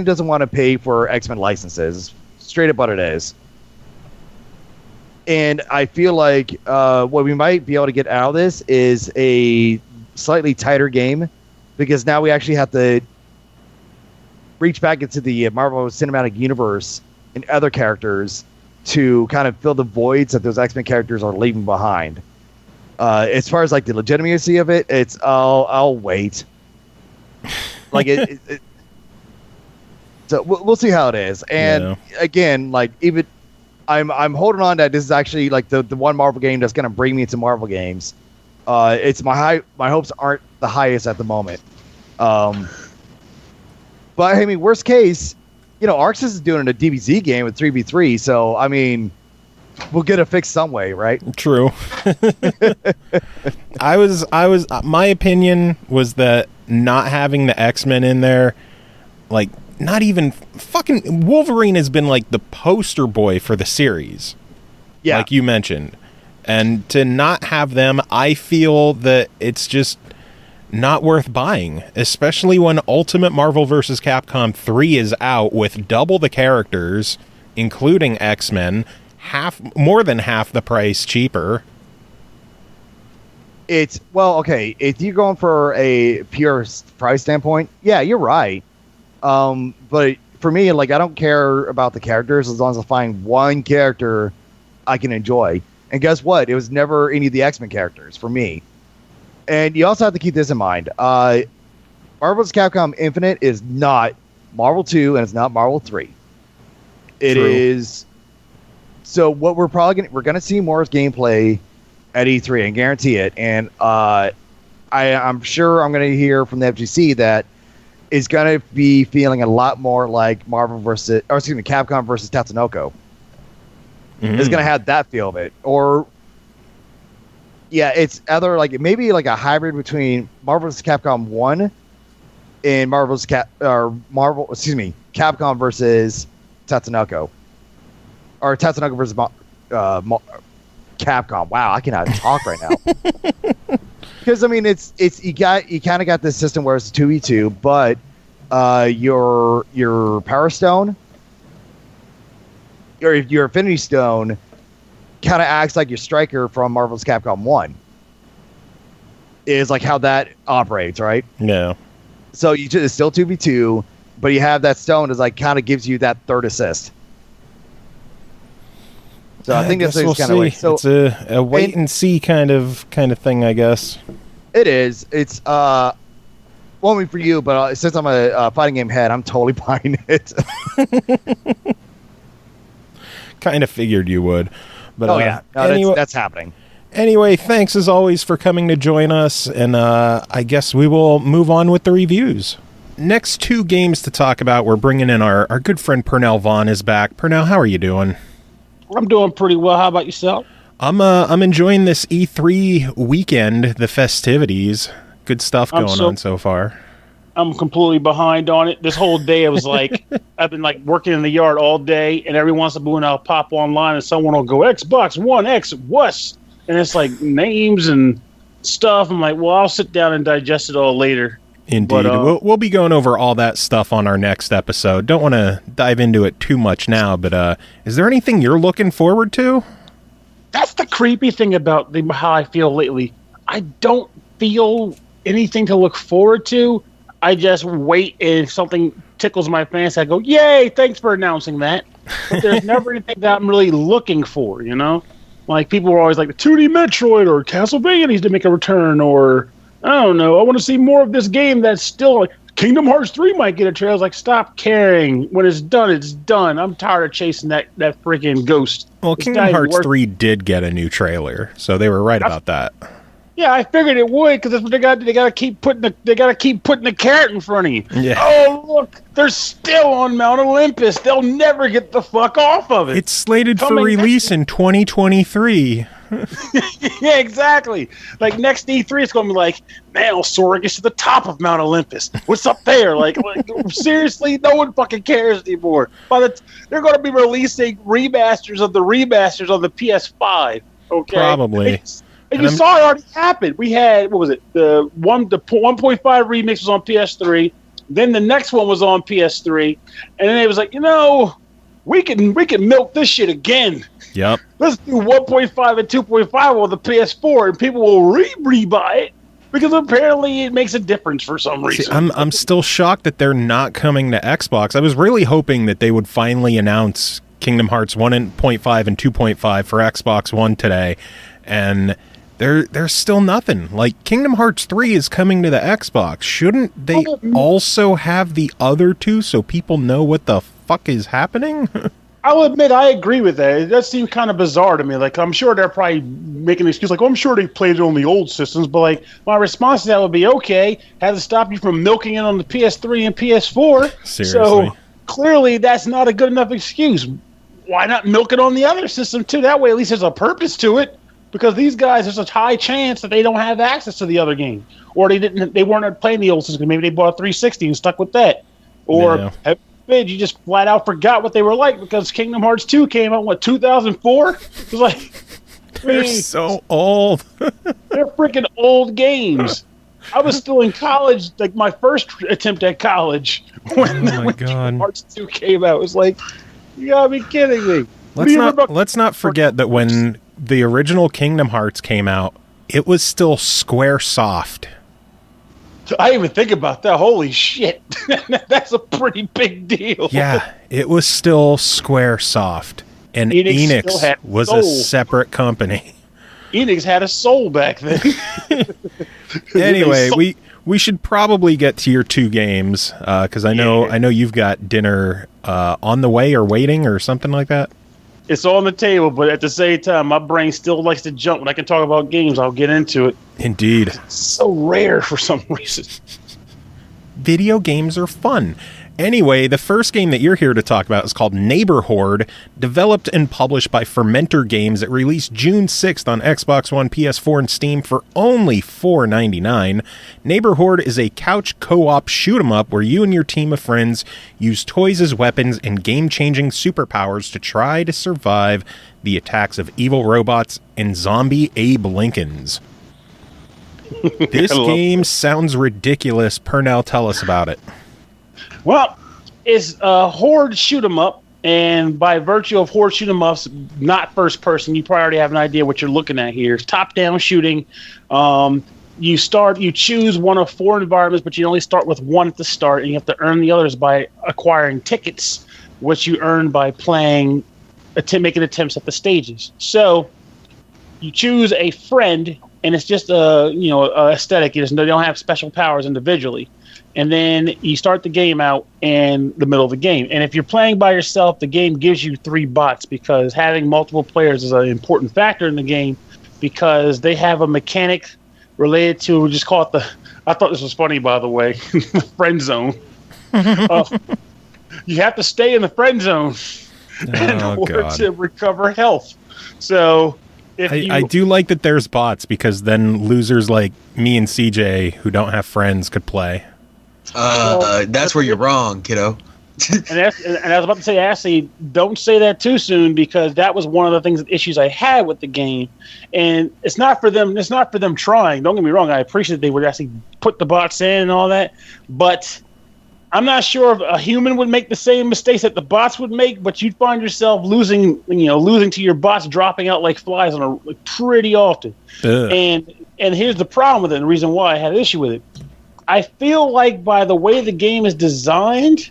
doesn't want to pay for X-Men licenses. Straight up what it is. And I feel like what we might be able to get out of this is a slightly tighter game, because now we actually have to reach back into the Marvel Cinematic Universe and other characters to kind of fill the voids that those X-Men characters are leaving behind. As far as like the legitimacy of it, it's I'll wait. Like so we'll see how it is. And again, like even I'm holding on that this is actually like the one Marvel game that's going to bring me into Marvel games. It's my hopes aren't the highest at the moment. But I mean, worst case, Arxis is doing a DBZ game with 3v3, so I mean, we'll get it fixed some way, right? True. My opinion was that not having the X-Men in there, like, not even fucking Wolverine has been like the poster boy for the series. Yeah. Like you mentioned. And to not have them, I feel that it's just not worth buying, especially when Ultimate Marvel vs. Capcom 3 is out with double the characters, including X-Men, more than half the price cheaper. If you're going for a pure price standpoint, yeah, you're right. But for me, like, I don't care about the characters as long as I find one character I can enjoy. And guess what? It was never any of the X-Men characters for me. And you also have to keep this in mind. Marvel vs. Capcom Infinite is not Marvel 2 and it's not Marvel 3. It True. Is. So what we're gonna see more is gameplay at E3, and guarantee it. And I'm sure I'm gonna hear from the FGC that it's gonna be feeling a lot more like Capcom versus Tatsunoko. Mm-hmm. It's gonna have that feel of it, or it's either like maybe like a hybrid between Marvel vs. Capcom 1 and Capcom versus Tatsunoko, or Tatsunoko versus Capcom. Wow, I cannot talk right now. Because I mean, it's you kind of got this system where it's a 2v2, but your Power Stone, or your Affinity Stone, kind of acts like your Striker from Marvel's Capcom 1. Is like how that operates, right? Yeah. So it's still 2v2, but you have that stone as like kind of gives you that third assist. So I think that's we'll kind of like, so it's a wait and see kind of thing, I guess. It is. It's only for you, but since I'm a fighting game head, I'm totally buying it. Kind of figured you would. But that's happening. Anyway, thanks as always for coming to join us, and I guess we will move on with the reviews. next two games to talk about, we're bringing in our good friend Pernell Vaughan is back. Pernell, how are you doing? I'm doing pretty well. How about yourself? I'm enjoying this E3 weekend, the festivities. Good stuff going on so far. I'm completely behind on it. This whole day, I was like, I've been like working in the yard all day, and every once in a while I'll pop online and someone will go, Xbox One X, what's? And it's like names and stuff. I'm like, well, I'll sit down and digest it all later. Indeed. But, we'll be going over all that stuff on our next episode. Don't want to dive into it too much now, but is there anything you're looking forward to? That's the creepy thing about how I feel lately. I don't feel anything to look forward to. I just wait, and if something tickles my fancy, I go, yay, thanks for announcing that. But there's never anything that I'm really looking for, you know? Like, people are always like, the 2D Metroid or Castlevania needs to make a return, or I don't know, I want to see more of this game that's still like Kingdom Hearts 3 might get a trailer. I was like, stop caring. When it's done, it's done. I'm tired of chasing that freaking ghost. Well, Kingdom Hearts 3 did get a new trailer, so they were right about that. Yeah, I figured it would, because that's what they got. They got to keep putting the carrot in front of you. Yeah. Oh, look, they're still on Mount Olympus. They'll never get the fuck off of it. It's slated for release in 2023. Yeah, exactly. Like next E3, it's going to be like, now Sora gets to the top of Mount Olympus. What's up there? Like seriously, no one fucking cares anymore. They're going to be releasing remasters of the on the PS5. Okay, probably. And you saw it already happen. We had, what was it? The 1.5 remix was on PS3. Then the next one was on PS3, and then it was like, we can milk this shit again. Yep. Let's do 1.5 and 2.5 on the PS4, and people will re-buy it because apparently it makes a difference for some reason. See, I'm still shocked that they're not coming to Xbox. I was really hoping that they would finally announce Kingdom Hearts 1.5 and 2.5 for Xbox One today, and there's still nothing. Like, Kingdom Hearts 3 is coming to the Xbox. Shouldn't they also have the other two so people know what the fuck is happening? I'll admit, I agree with that. It does seem kind of bizarre to me. Like, I'm sure they're probably making an excuse. Like, I'm sure they played it on the old systems. But, like, my response to that would be, okay, had to stop you from milking it on the PS3 and PS4. Seriously. So, clearly, that's not a good enough excuse. Why not milk it on the other system, too? That way, at least there's a purpose to it. Because these guys, there's a high chance that they don't have access to the other game. Or they weren't playing the old system. Maybe they bought a 360 and stuck with that. Or... Yeah. You just flat out forgot what they were like because Kingdom Hearts 2 came out, 2004? It was like... They're so old. They're freaking old games. I was still in college, like my first attempt at college when Kingdom Hearts 2 came out. It was like, you gotta be kidding me. Let's not forget that when the original Kingdom Hearts came out, it was still Squaresoft. I didn't even think about that. Holy shit. That's a pretty big deal. Yeah, it was still Squaresoft. And Enix was a separate company. Enix had a soul back then. Anyway, we should probably get to your two games, because I know you've got dinner on the way or waiting or something like that. It's on the table, but at the same time, my brain still likes to jump. When I can talk about games, I'll get into it. Indeed. It's so rare for some reason. Video games are fun. Anyway, the first game that you're here to talk about is called Neighborhorde, developed and published by Fermenter Games. It released June 6th on Xbox One, PS4, and Steam for only $4.99. Neighborhorde is a couch co-op shoot-'em-up where you and your team of friends use toys as weapons and game-changing superpowers to try to survive the attacks of evil robots and zombie Abe Lincolns. This game sounds ridiculous. Pernell, tell us about it. Well, it's a horde shoot 'em up, and by virtue of horde shoot 'em ups, not first person, you probably already have an idea what you're looking at here. It's top down shooting. You choose one of four environments, but you only start with one at the start, and you have to earn the others by acquiring tickets, which you earn by making attempts at the stages. So you choose a friend, and it's just a aesthetic. They don't have special powers individually. And then you start the game out in the middle of the game. And if you're playing by yourself, the game gives you 3 bots because having multiple players is an important factor in the game because they have a mechanic related to, just call it I thought this was funny, by the way, friend zone. You have to stay in the friend zone in order to recover health. So I do like that there's bots, because then losers like me and CJ who don't have friends could play. That's where you're wrong, kiddo. and I was about to say, Ashley, don't say that too soon, because that was one of the issues I had with the game. And it's not for them. It's not for them trying. Don't get me wrong. I appreciate they would actually put the bots in and all that, but I'm not sure if a human would make the same mistakes that the bots would make. But you'd find yourself losing to your bots dropping out like flies pretty often. Ugh. And here's the problem with it. And the reason why I had an issue with it. I feel like by the way the game is designed,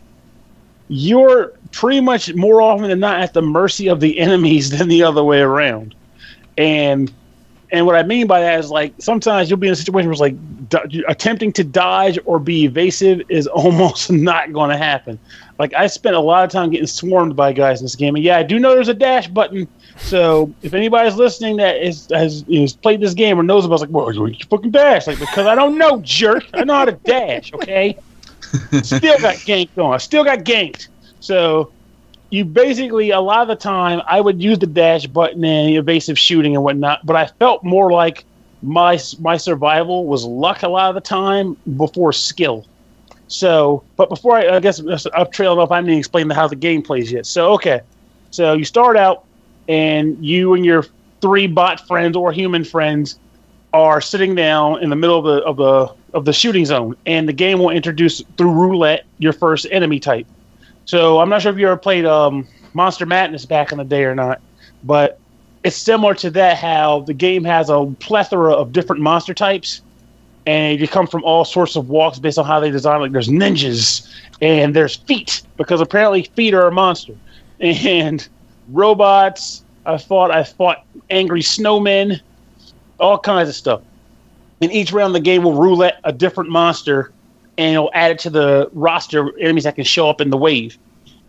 you're pretty much more often than not at the mercy of the enemies than the other way around. And what I mean by that is, like, sometimes you'll be in a situation where it's like attempting to dodge or be evasive is almost not going to happen. Like, I spent a lot of time getting swarmed by guys in this game. And yeah, I do know there's a dash button. So if anybody's listening that has played this game or knows about it, it's like, well, you fucking dash. Like, because I don't know, jerk. I know how to dash, okay? Still got ganked on. Still got ganked. So you basically, a lot of the time, I would use the dash button and evasive shooting and whatnot, but I felt more like my survival was luck a lot of the time before skill. So, but before I guess I've trailed off, I didn't explain how the game plays yet. So, okay. So you start out, and you and your 3 bot friends or human friends are sitting down in the middle of the shooting zone, and the game will introduce through roulette your first enemy type. So I'm not sure if you ever played Monster Madness back in the day or not, but it's similar to that, how the game has a plethora of different monster types, and you come from all sorts of walks based on how they design. Like, there's ninjas, and there's feet, because apparently feet are a monster, and robots. I fought angry snowmen, all kinds of stuff. And each round the game will roulette a different monster, and it'll add it to the roster of enemies that can show up in the wave.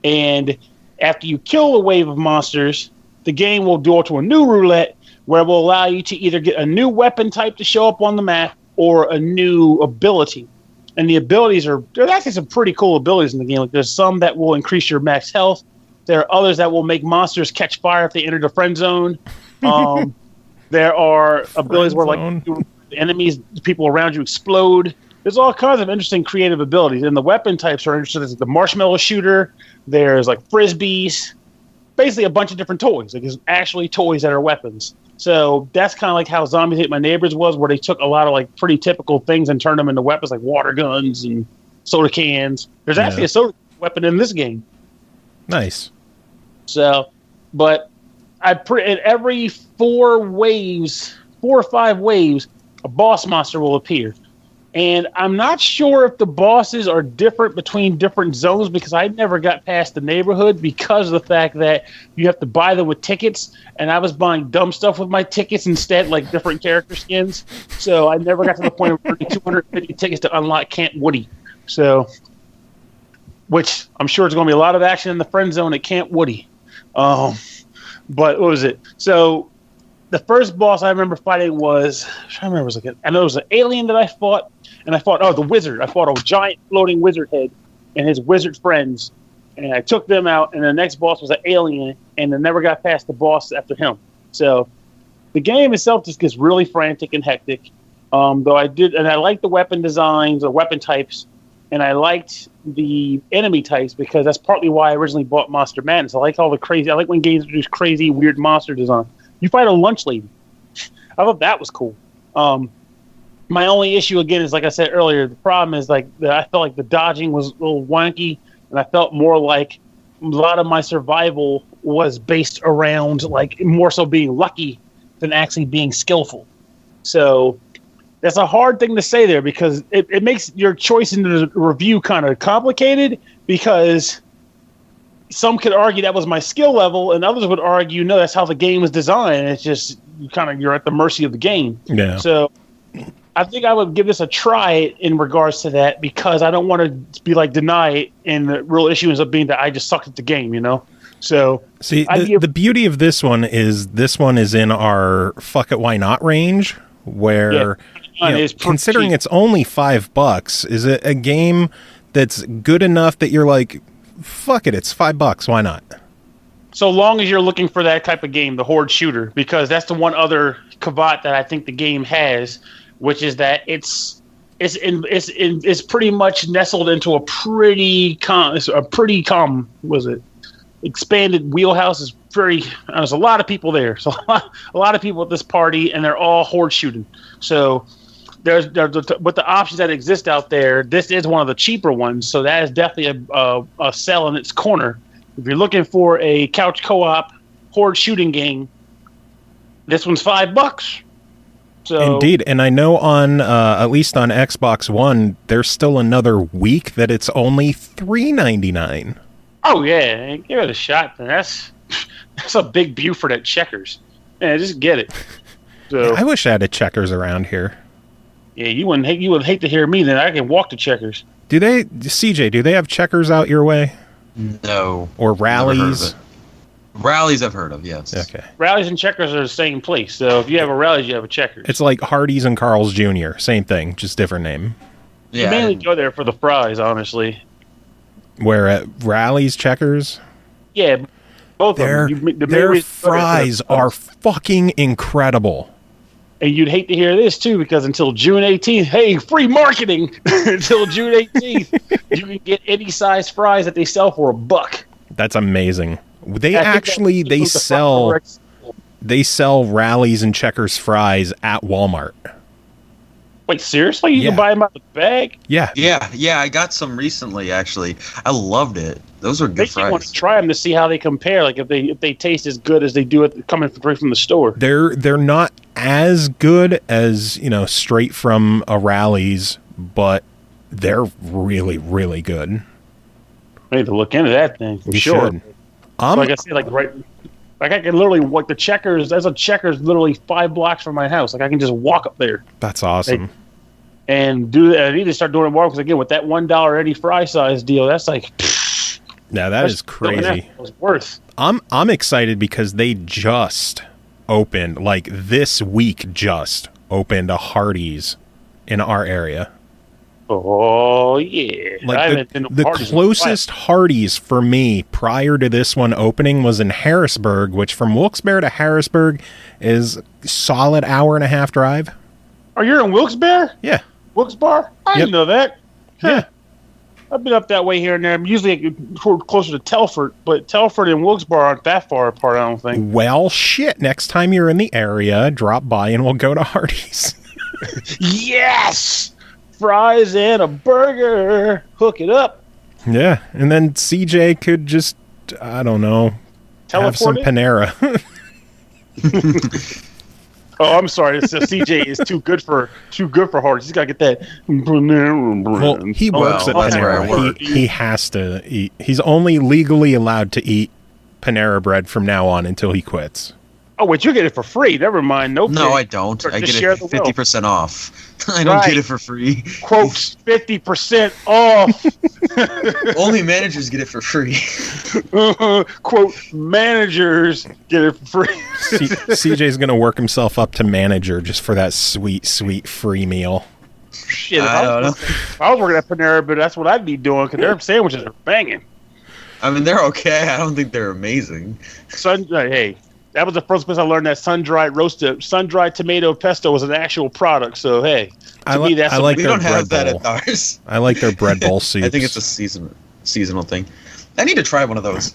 And after you kill a wave of monsters, the game will go to a new roulette where it will allow you to either get a new weapon type to show up on the map or a new ability. And the abilities there's actually some pretty cool abilities in the game. Like, there's some that will increase your max health. There are others that will make monsters catch fire if they enter the friend zone. There are abilities where, like, the enemies, the people around you explode. There's all kinds of interesting creative abilities. And the weapon types are interesting. There's the marshmallow shooter. There's, like, frisbees. Basically a bunch of different toys. Like, there's actually toys that are weapons. So that's kind of like how Zombies Ate My Neighbors was, where they took a lot of, like, pretty typical things and turned them into weapons, like water guns and soda cans. There's actually a soda weapon in this game. Nice. So, but in every 4 or 5 waves, a boss monster will appear. And I'm not sure if the bosses are different between different zones, because I never got past the neighborhood because of the fact that you have to buy them with tickets, and I was buying dumb stuff with my tickets instead, like different character skins. So I never got to the point of earning 250 tickets to unlock Camp Woody. So, which I'm sure is going to be a lot of action in the friend zone at Camp Woody. But what was it? So the first boss I remember fighting was, I'm trying to remember, I know it was an alien that I fought, and I fought the wizard. I fought a giant floating wizard head and his wizard friends, and I took them out. And the next boss was an alien, and I never got past the boss after him. So the game itself just gets really frantic and hectic. Though I liked the weapon designs, the weapon types, and I liked the enemy types, because that's partly why I originally bought Monster Madness. I like when games introduce crazy, weird monster design. You fight a lunch lady. I thought that was cool. My only issue, again, is, like I said earlier, the problem is, like, I felt like the dodging was a little wonky, and I felt more like a lot of my survival was based around, like, more so being lucky than actually being skillful. So that's a hard thing to say there, because it makes your choice in the review kind of complicated, because some could argue that was my skill level, and others would argue, no, that's how the game was designed. It's just you're at the mercy of the game. Yeah. So I think I would give this a try in regards to that, because I don't want to be like deny it, and the real issue ends up being that I just sucked at the game, you know? So see, the beauty of this one is in our fuck it, why not range, where considering it's only $5, is it a game that's good enough that you're like, fuck it, it's $5. Why not? So long as you're looking for that type of game, the horde shooter, because that's the one other caveat that I think the game has, which is that it's pretty much nestled into a pretty expanded wheelhouse. Is very there's a lot of people there, so a lot of people at this party, and they're all horde shooting. So there's with the options that exist out there, this is one of the cheaper ones. So that is definitely a sell in its corner. If you're looking for a couch co-op horde shooting game, this one's $5. So indeed, and I know on at least on Xbox One, there's still another week that it's only $3.99. Oh yeah, give it a shot. That's a big Buford at Checkers. Yeah, just get it. So I wish I had a Checkers around here. Yeah, you would hate to hear me. Then I can walk to Checkers. Do they, CJ? Do they have Checkers out your way? No. Or Rallies? Rallies I've heard of, yes. Okay. Rallies and Checkers are the same place. So if you have a Rallies, you have a Checkers. It's like Hardee's and Carl's Jr. Same thing, just different name. Yeah, you mainly go there for the fries, honestly. Where at Rallies, Checkers? Yeah, both of them. Their fries are fucking incredible. And you'd hate to hear this, too, because until June 18th, hey, free marketing! Until June 18th, you can get any size fries that they sell for $1. That's amazing. They sell Rallies and Checkers fries at Walmart. Wait, seriously? You can buy them out of the bag? Yeah. Yeah, I got some recently, actually. I loved it. Those are good fries. I want to try them to see how they compare, like if they taste as good as they do it coming straight from the store. They're not as good as, straight from a Rallies, but they're really, really good. I need to look into that thing for sure. Should. Like I said, like I can literally the Checkers. There's a Checkers literally 5 blocks from my house. Like I can just walk up there. That's awesome. And do that. I need to start doing it more because again, with that $1 any fry size deal, that's like. Now that is crazy. It's worth. I'm excited because they just opened, like this week, just opened a Hardee's in our area. Oh yeah, like the closest Hardee's for me prior to this one opening was in Harrisburg, which from Wilkes-Barre to Harrisburg is a solid hour-and-a-half drive. Oh, you're in Wilkes-Barre? Yeah. Wilkes-Barre? I didn't know that. Yeah. I've been up that way here and there. I'm usually closer to Telford, but Telford and Wilkes-Barre aren't that far apart, I don't think. Well, shit. Next time you're in the area, drop by and we'll go to Hardee's. Yes! Fries and a burger. Hook it up. Yeah, and then CJ could just, I don't know, have some Panera. Oh, I'm sorry. CJ is too good for Hardee's. He's got to get that. Well, he works at Panera. He has to eat. He's only legally allowed to eat Panera bread from now on until he quits. Oh, wait, you get it for free. Never mind. No, I don't. I get it 50% off. I don't get it for free. Quote, 50% off. Only managers get it for free. Quote, managers get it for free. CJ's going to work himself up to manager just for that sweet, sweet free meal. Shit, I was working at Panera, but that's what I'd be doing because their sandwiches are banging. I mean, they're okay. I don't think they're amazing. Hey. That was the first place I learned that sun-dried tomato pesto was an actual product. So hey, we don't have that at ours. I like their bread bowl soups. I think it's a seasonal thing. I need to try one of those.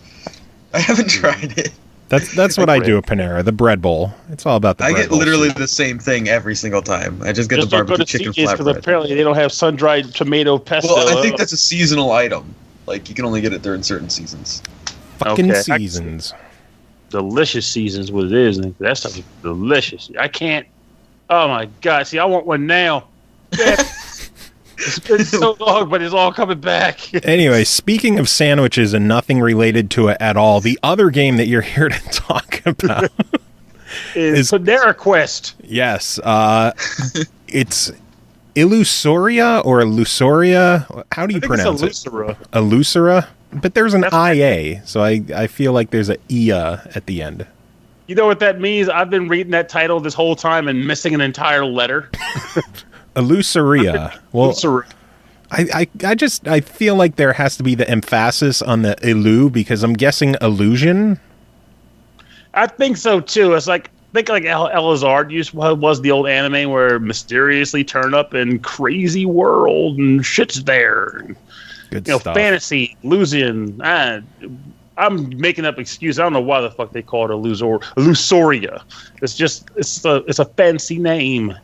I haven't tried it. That's what I do at Panera. The bread bowl. It's all about the bread bowl. I get literally the same thing every single time. I just get the barbecue chicken flatbread. Because apparently they don't have sun-dried tomato pesto. Well, I think that's a seasonal item. Like you can only get it during certain seasons. Fucking seasons. Delicious seasons, what it is. That stuff is delicious. I can't. Oh my god! See, I want one now. It's been so long, but it's all coming back. Anyway, speaking of sandwiches and nothing related to it at all, the other game that you're here to talk about is Panera Quest. Yes, it's Illusoria or Illusoria. How do you pronounce it? Illusoria. But there's an IA, so I feel like there's an IA at the end. You know what that means? I've been reading that title this whole time and missing an entire letter. Illusoria. Well, I feel like there has to be the emphasis on the illu, because I'm guessing illusion. I think so too. It's like Elazard was the old anime where mysteriously turn up in crazy world and shit's there. Good stuff. Fantasy, illusion. I'm making up excuses. I don't know why the fuck they call it Illusoria. It's a fancy name.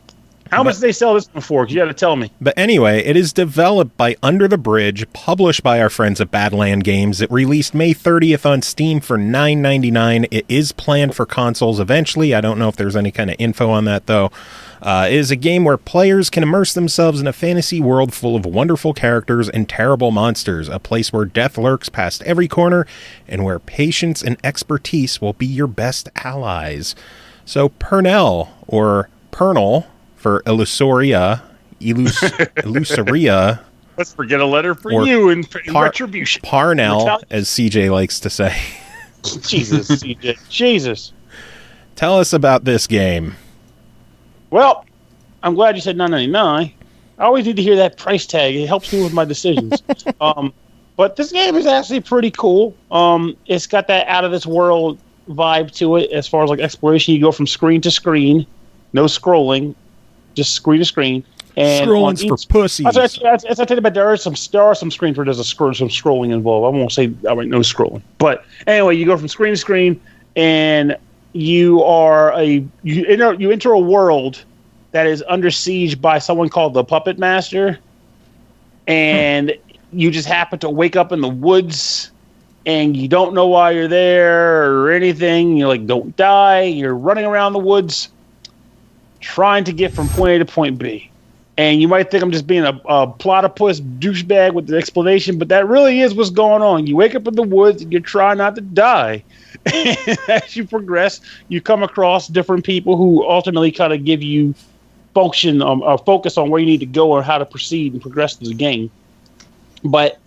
How much do they sell this one for? You got to tell me. But anyway, it is developed by Under the Bridge, published by our friends at Badland Games. It released May 30th on Steam for $9.99. It is planned for consoles eventually. I don't know if there's any kind of info on that, though. It is a game where players can immerse themselves in a fantasy world full of wonderful characters and terrible monsters, a place where death lurks past every corner, and where patience and expertise will be your best allies. So Pernell, or Pernell, for Illusoria, Illusoria. Let's forget a letter for you in retribution. Parnell, as CJ likes to say. Jesus, CJ. Jesus. Tell us about this game. Well, I'm glad you said $9.99. I always need to hear that price tag. It helps me with my decisions. But this game is actually pretty cool. It's got that out of this world vibe to it as far as like exploration. You go from screen to screen, no scrolling. Just screen to screen. And scrolling's for pussies. As I tell you about, there are some screens where there's some scrolling involved. I won't say no scrolling. But anyway, you go from screen to screen, and you enter a world that is under siege by someone called the Puppet Master, and you just happen to wake up in the woods, and you don't know why you're there or anything. You're like, don't die. You're running around the woods, trying to get from point A to point B. And you might think I'm just being a platypus douchebag with the explanation, but that really is what's going on. You wake up in the woods and you're trying not to die. And as you progress, you come across different people who ultimately kind of give you focus on where you need to go or how to proceed and progress through the game. But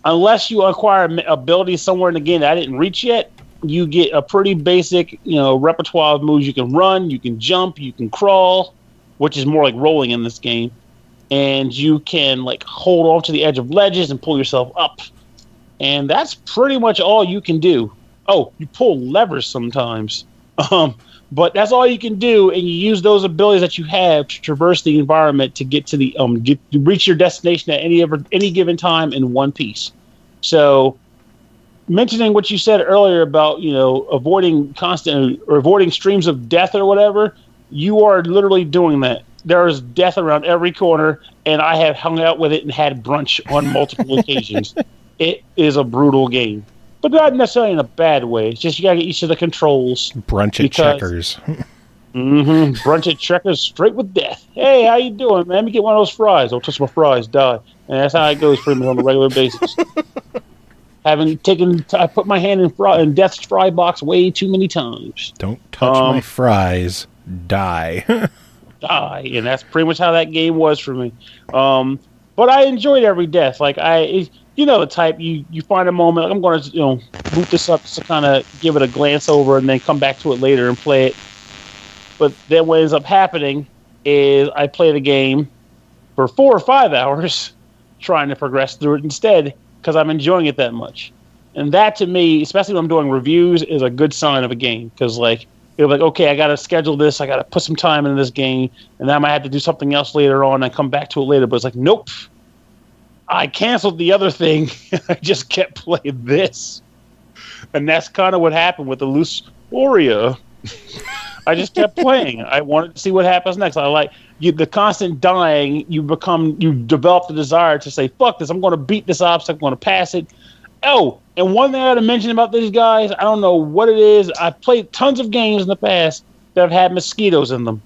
unless you acquire abilities somewhere in the game that I didn't reach yet, you get a pretty basic, repertoire of moves. You can run, you can jump, you can crawl, which is more like rolling in this game. And you can like hold on to the edge of ledges and pull yourself up. And that's pretty much all you can do. Oh, you pull levers sometimes. But that's all you can do, and you use those abilities that you have to traverse the environment to get to the reach your destination at any given time in one piece. So, mentioning what you said earlier about avoiding streams of death or whatever, you are literally doing that. There is death around every corner, and I have hung out with it and had brunch on multiple occasions. It is a brutal game. But not necessarily in a bad way. It's just you gotta get used to the controls. Brunch at Checkers. Brunch at Checkers, straight with death. Hey, how you doing, man? Let me get one of those fries. Don't touch my fries, die. And that's how it goes pretty much on a regular basis. I put my hand in Death's fry box way too many times. Don't touch my fries, die. Die, and that's pretty much how that game was for me. But I enjoyed every death. Like the type, you find a moment, I'm going to boot this up to kind of give it a glance over and then come back to it later and play it. But then what ends up happening is I play the game for 4 or 5 hours trying to progress through it instead because I'm enjoying it that much. And that to me, especially when I'm doing reviews, is a good sign of a game because you're like, okay, I got to schedule this, I got to put some time into this game, and then I might have to do something else later on and come back to it later. But it's like, nope. I canceled the other thing. I just kept playing this. And that's kind of what happened with Illusoria. I just kept playing. I wanted to see what happens next. I like the constant dying. You develop the desire to say, fuck this. I'm going to beat this obstacle. I'm going to pass it. Oh, and one thing I got to mention about these guys, I don't know what it is. I've played tons of games in the past that have had mosquitoes in them.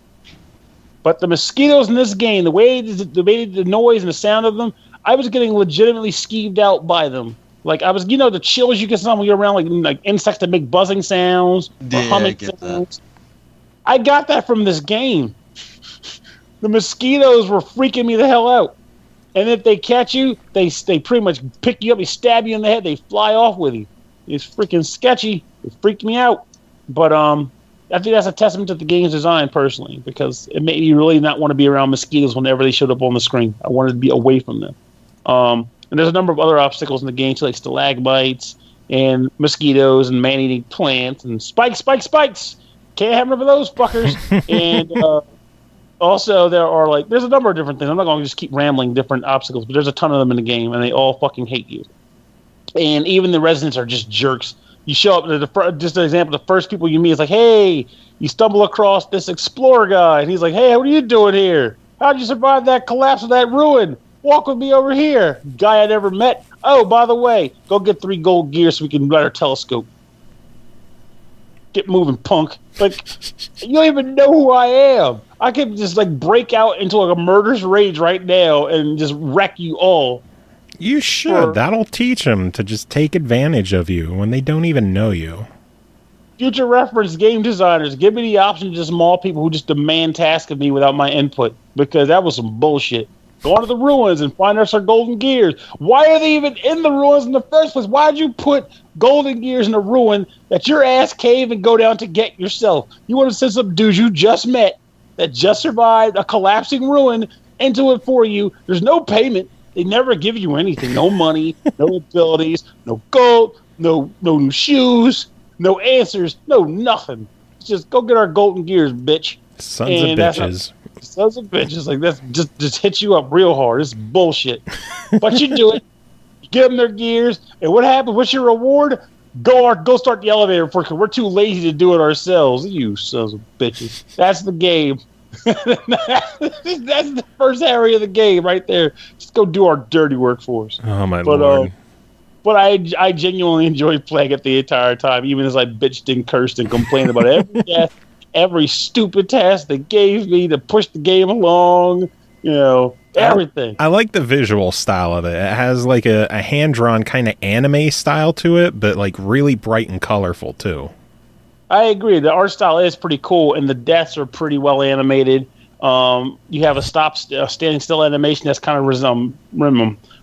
But the mosquitoes in this game, the way the noise and the sound of them, I was getting legitimately skeeved out by them. Like I was, the chills you get when you're around like insects that make buzzing sounds or humming sounds. I got that from this game. The mosquitoes were freaking me the hell out. And if they catch you, they pretty much pick you up, they stab you in the head, they fly off with you. It's freaking sketchy. It freaked me out. But I think that's a testament to the game's design personally, because it made me really not want to be around mosquitoes whenever they showed up on the screen. I wanted to be away from them. And there's a number of other obstacles in the game, too, like stalagmites and mosquitoes and man-eating plants and spikes. Can't have none of those fuckers. And also, there's a number of different things. I'm not going to just keep rambling different obstacles, but there's a ton of them in the game, and they all fucking hate you. And even the residents are just jerks. You show up, just an example, the first people you meet is like, hey, you stumble across this explorer guy, and he's like, hey, what are you doing here? How'd you survive that collapse of that ruin? Walk with me over here. Guy I never met. Oh, by the way, go get 3 gold gears so we can light our telescope. Get moving, punk. Like, you don't even know who I am. I could just, break out into, a murderous rage right now and just wreck you all. You should. That'll teach them to just take advantage of you when they don't even know you. Future reference game designers, give me the option to just maul people who just demand tasks of me without my input, because that was some bullshit. Go on to the ruins and find us our golden gears. Why are they even in the ruins in the first place? Why'd you put golden gears in a ruin that your ass cave and go down to get yourself? You want to send some dudes you just met that just survived a collapsing ruin into it for you. There's no payment. They never give you anything. No money, no abilities, no gold, no new shoes, no answers, no nothing. Just go get our golden gears, bitch. Sons of bitches. Sons of bitches. Like, that's just hit you up real hard. It's bullshit. But you do it. You give them their gears. And what happens? What's your reward? Go start the elevator for, because we're too lazy to do it ourselves. You sons of bitches. That's the game. That's the first area of the game right there. Just go do our dirty work for us. Oh, my Lord. But I genuinely enjoyed playing it the entire time, even as I bitched and cursed and complained about every death, every stupid task they gave me to push the game along, everything. I like the visual style of it. It has like a hand-drawn kind of anime style to it, but like really bright and colorful too. I agree. The art style is pretty cool, and the deaths are pretty well animated. You have a standing still animation that's kind of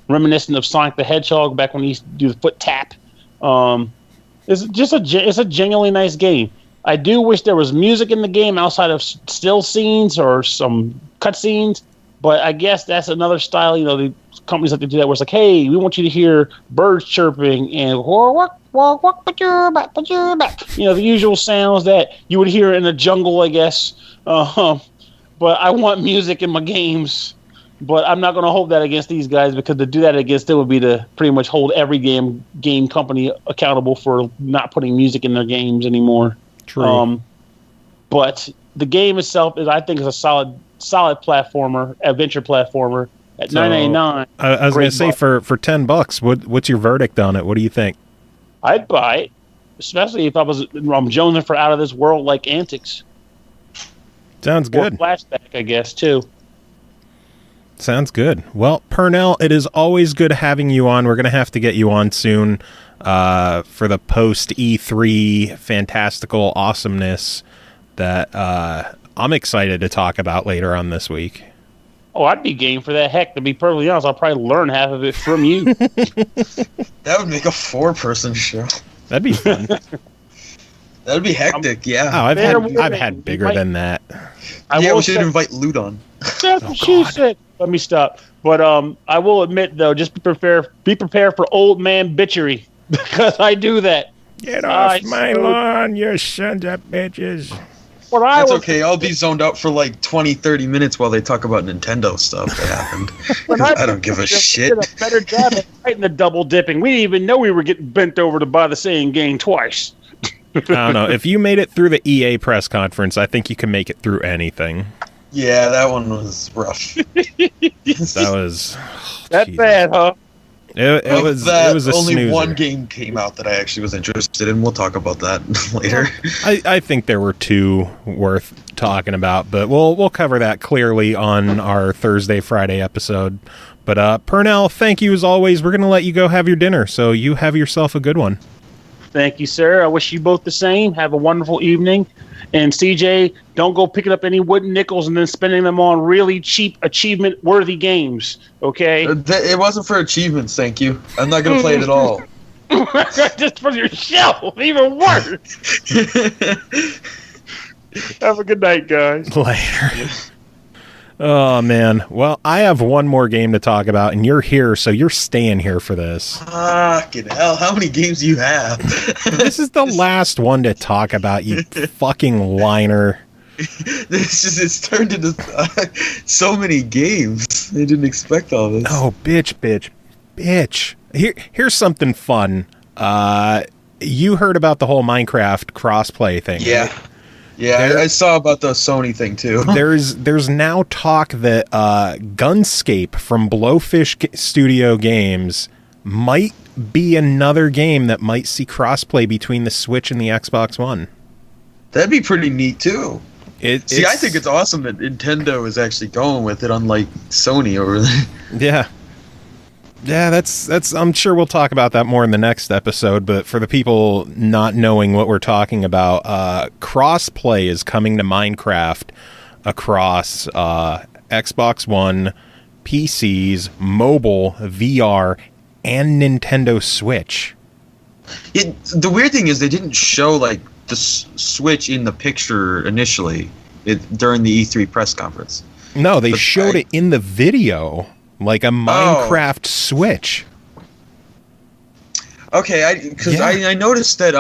reminiscent of Sonic the Hedgehog back when he used to do the foot tap. It's a genuinely nice game. I do wish there was music in the game outside of still scenes or some cutscenes, but I guess that's another style. The companies like to do that, where it's like, hey, we want you to hear birds chirping and the usual sounds that you would hear in the jungle, I guess. But I want music in my games. But I'm not going to hold that against these guys, because to do that against them would be to pretty much hold every game company accountable for not putting music in their games anymore. True. But the game itself I think is a solid platformer, adventure platformer at $9.99. I was going to say for $10, what's your verdict on it? What do you think? I'd buy it, especially if I'm jonesing for out of this world like antics. Sounds good. Or flashback, I guess, too. Sounds good. Well, Pernell, it is always good having you on. We're going to have to get you on soon for the post E3 fantastical awesomeness that I'm excited to talk about later on this week. Oh, I'd be game for that. Heck, to be perfectly honest, I'll probably learn half of it from you. That would make a 4-person show. That'd be fun. That'd be hectic, yeah. Oh, I've had bigger than that. We should invite Loot on. That's what she said. Let me stop. But I will admit, though, just be prepared for old man bitchery, because I do that. Get off my lawn, you sons of bitches. It's okay. I'll be zoned out for like 20-30 minutes while they talk about Nintendo stuff that happened. I don't give a shit. Did a better job at fighting the double dipping. We didn't even know we were getting bent over to buy the same game twice. I don't know. If you made it through the EA press conference, I think you can make it through anything. Yeah, that one was rough. That was... That's bad, huh? It was a only snoozer. One game came out that I actually was interested in. We'll talk about that later. I think there were 2 worth talking about, but we'll cover that clearly on our Thursday, Friday episode. But Pernell, thank you as always. We're going to let you go have your dinner, so you have yourself a good one. Thank you, sir. I wish you both the same. Have a wonderful evening. And CJ, don't go picking up any wooden nickels and then spending them on really cheap, achievement-worthy games, okay? It wasn't for achievements, thank you. I'm not going to play it at all. Just for yourself, even worse. Have a good night, guys. Later. Oh, man. Well, I have one more game to talk about, and you're here, so you're staying here for this. Fucking hell, how many games do you have? This is the last one to talk about, you fucking whiner. It's turned into so many games. I didn't expect all this. Oh, bitch. Here's something fun. You heard about the whole Minecraft crossplay thing. Yeah. Right? Yeah, I saw about the Sony thing too. There's now talk that Gunscape from Blowfish Studio Games might be another game that might see crossplay between the Switch and the Xbox One. That'd be pretty neat too. I think it's awesome that Nintendo is actually going with it, unlike Sony over there. Yeah. Yeah, that's. I'm sure we'll talk about that more in the next episode. But for the people not knowing what we're talking about, crossplay is coming to Minecraft across Xbox One, PCs, mobile, VR, and Nintendo Switch. The weird thing is they didn't show like the Switch in the picture initially during the E3 press conference. No, they showed it in the video. Like a Minecraft Switch. Okay, because I noticed that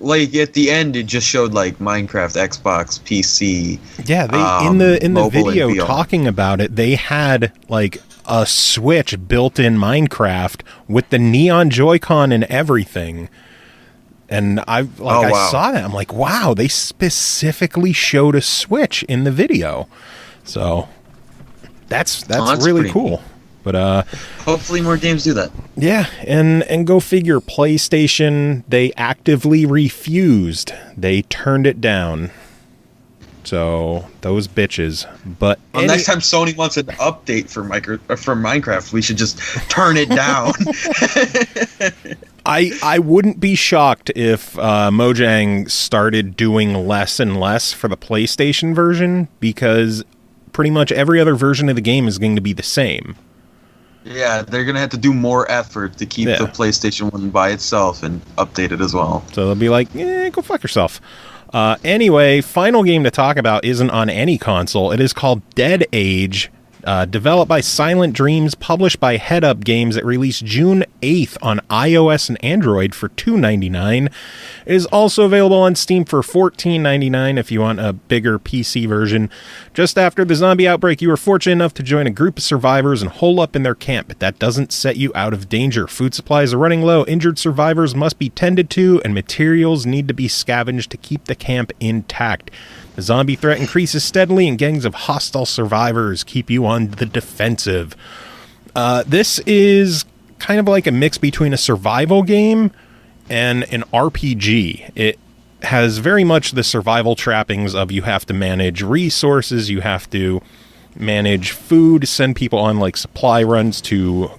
like at the end it just showed like Minecraft, Xbox, PC. Yeah, they in the video talking about it, they had like a Switch built in Minecraft with the neon Joy-Con and everything. And I saw that. I'm like, wow, they specifically showed a Switch in the video. So that's really cool. But hopefully more games do that. Yeah, and go figure, PlayStation, they actively refused. They turned it down. So those bitches. But next time Sony wants an update for Minecraft, we should just turn it down. I wouldn't be shocked if Mojang started doing less and less for the PlayStation version, because pretty much every other version of the game is going to be the same. Yeah, they're going to have to do more effort to keep the PlayStation 1 by itself and update it as well. So they'll be like, go fuck yourself. Anyway, final game to talk about isn't on any console. It is called Dead Age, developed by Silent Dreams, published by Headup Games. It released June 8th on iOS and Android for $2.99. It is also available on Steam for $14.99 if you want a bigger PC version. Just after the zombie outbreak, you were fortunate enough to join a group of survivors and hole up in their camp, but that doesn't set you out of danger. Food supplies are running low, injured survivors must be tended to, and materials need to be scavenged to keep the camp intact. The zombie threat increases steadily, and gangs of hostile survivors keep you on the defensive. This is kind of like a mix between a survival game and an RPG. It has very much the survival trappings of you have to manage resources, you have to manage food, send people on like supply runs to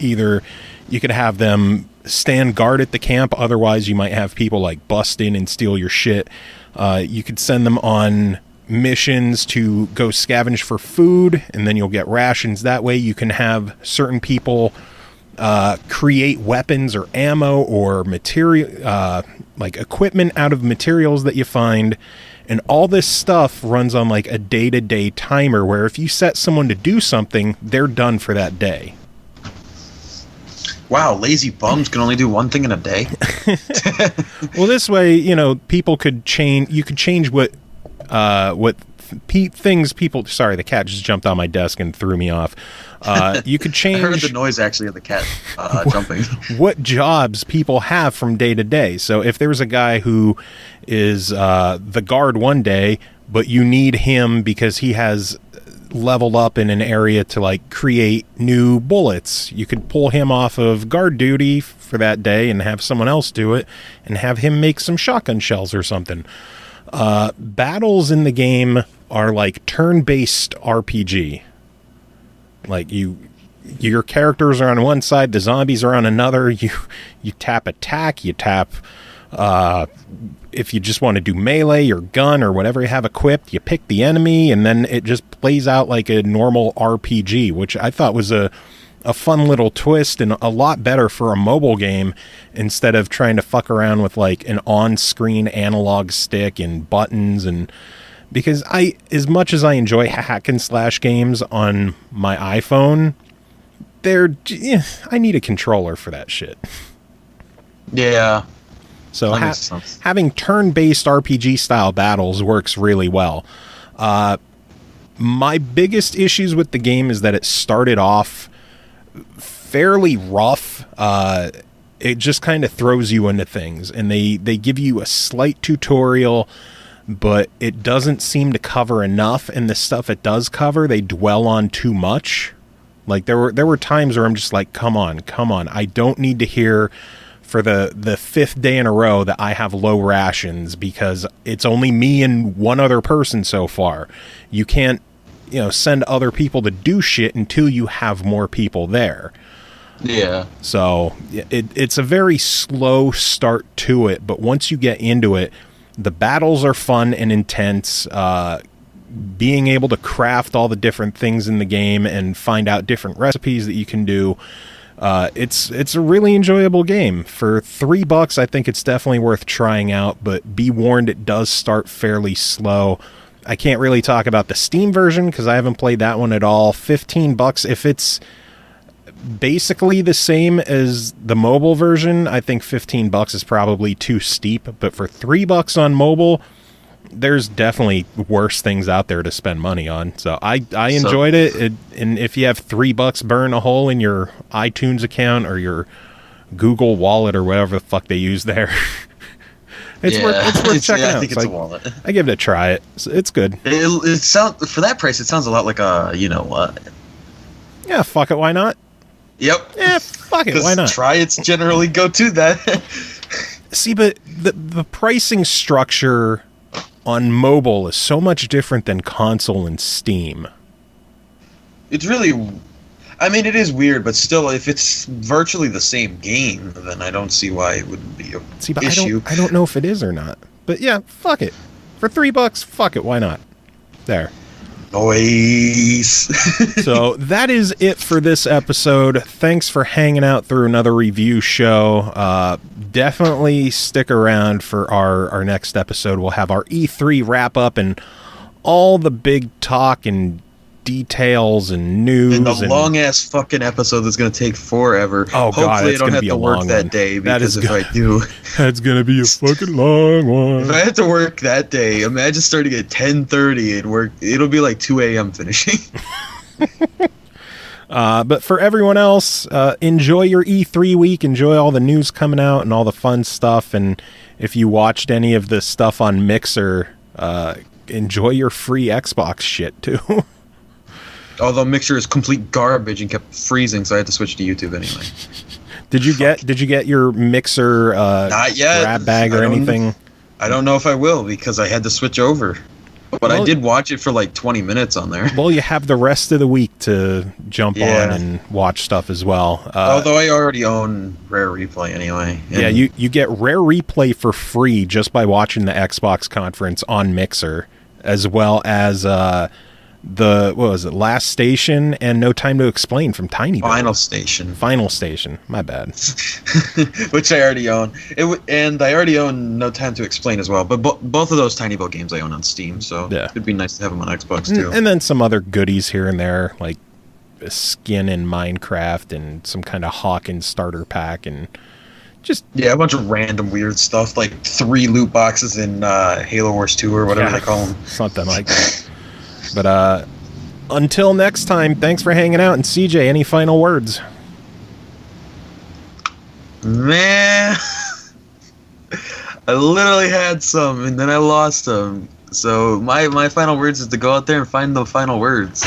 either you could have them stand guard at the camp, otherwise you might have people like bust in and steal your shit. You could send them on missions to go scavenge for food, and then you'll get rations that way. You can have certain people create weapons or ammo or material, like equipment out of materials that you find. And all this stuff runs on like a day-to-day timer where if you set someone to do something, they're done for that day. Wow, lazy bums can only do one thing in a day. Well, this way, people could change. You could change what things people. Sorry, the cat just jumped on my desk and threw me off. You could change. I heard the noise actually of the cat jumping. What jobs people have from day to day. So if there's a guy who is the guard one day, but you need him because he has leveled up in an area to like create new bullets, you could pull him off of guard duty for that day and have someone else do it and have him make some shotgun shells or something. Battles in the game are like turn-based RPG. Like your characters are on one side, the zombies are on another. You tap attack, you tap if you just want to do melee or gun or whatever you have equipped, you pick the enemy, and then it just plays out like a normal RPG, which I thought was a fun little twist and a lot better for a mobile game instead of trying to fuck around with like an on-screen analog stick and buttons and Because as much as I enjoy hack and slash games on my iPhone, I need a controller for that shit. Yeah. So having turn-based RPG-style battles works really well. My biggest issues with the game is that it started off fairly rough. It just kind of throws you into things, and they give you a slight tutorial, but it doesn't seem to cover enough, and the stuff it does cover, they dwell on too much. Like, there were times where I'm just like, come on, I don't need to hear for the fifth day in a row that I have low rations because it's only me and one other person so far. You can't, send other people to do shit until you have more people there. Yeah. So it's a very slow start to it, but once you get into it, the battles are fun and intense. Being able to craft all the different things in the game and find out different recipes that you can do. It's a really enjoyable game. For $3, I think it's definitely worth trying out, but be warned, it does start fairly slow. I can't really talk about the Steam version because I haven't played that one at all. $15, if it's basically the same as the mobile version, I think $15 is probably too steep, but for $3 on mobile, there's definitely worse things out there to spend money on. So I enjoyed it. And if you have $3 burn a hole in your iTunes account or your Google Wallet or whatever the fuck they use there, it's worth checking out. I think it's a wallet. I give it a try. It's good. It sounds, for that price, it sounds a lot like a, what? Yeah, fuck it, why not? Yep. Yeah, fuck it, why not? Try-its generally go to that. See, but the pricing structure on mobile is so much different than console and Steam. It's really, it is weird, but still, if it's virtually the same game, then I don't see why it wouldn't be an issue. I don't know if it is or not. But yeah, fuck it. For $3, fuck it, why not? There. Noise. So that is it for this episode. Thanks for hanging out through another review show. Definitely stick around for our next episode. We'll have our E3 wrap up and all the big talk and details and news. And the long-ass fucking episode that's going to take forever. Oh, hopefully God, I don't have to work that day, because if I do... That's going to be a fucking long one. If I have to work that day, imagine starting at 10:30 and work... It'll be like 2 a.m. finishing. But for everyone else, enjoy your E3 week. Enjoy all the news coming out and all the fun stuff. And if you watched any of the stuff on Mixer, enjoy your free Xbox shit, too. Although Mixer is complete garbage and kept freezing, so I had to switch to YouTube anyway. Did you get your Mixer Not yet. grab bag or anything? I don't know if I will, because I had to switch over. But I did watch it for like 20 minutes on there. Well, you have the rest of the week to jump on and watch stuff as well. Although I already own Rare Replay anyway. Yeah, you get Rare Replay for free just by watching the Xbox conference on Mixer, as well as Last Station and No Time to Explain from Tiny Bird. Final Station, my bad. Which I already own. And I already own No Time to Explain as well, but both of those Tiny Boat games I own on Steam, so it'd be nice to have them on Xbox too. And then some other goodies here and there, like a skin in Minecraft and some kind of Hawkins starter pack and just... Yeah, a bunch of random weird stuff, like 3 loot boxes in Halo Wars 2 or whatever they call them. Something like that. But until next time, thanks for hanging out. And CJ, any final words? Man, I literally had some, and then I lost them. So my final words is to go out there and find the final words.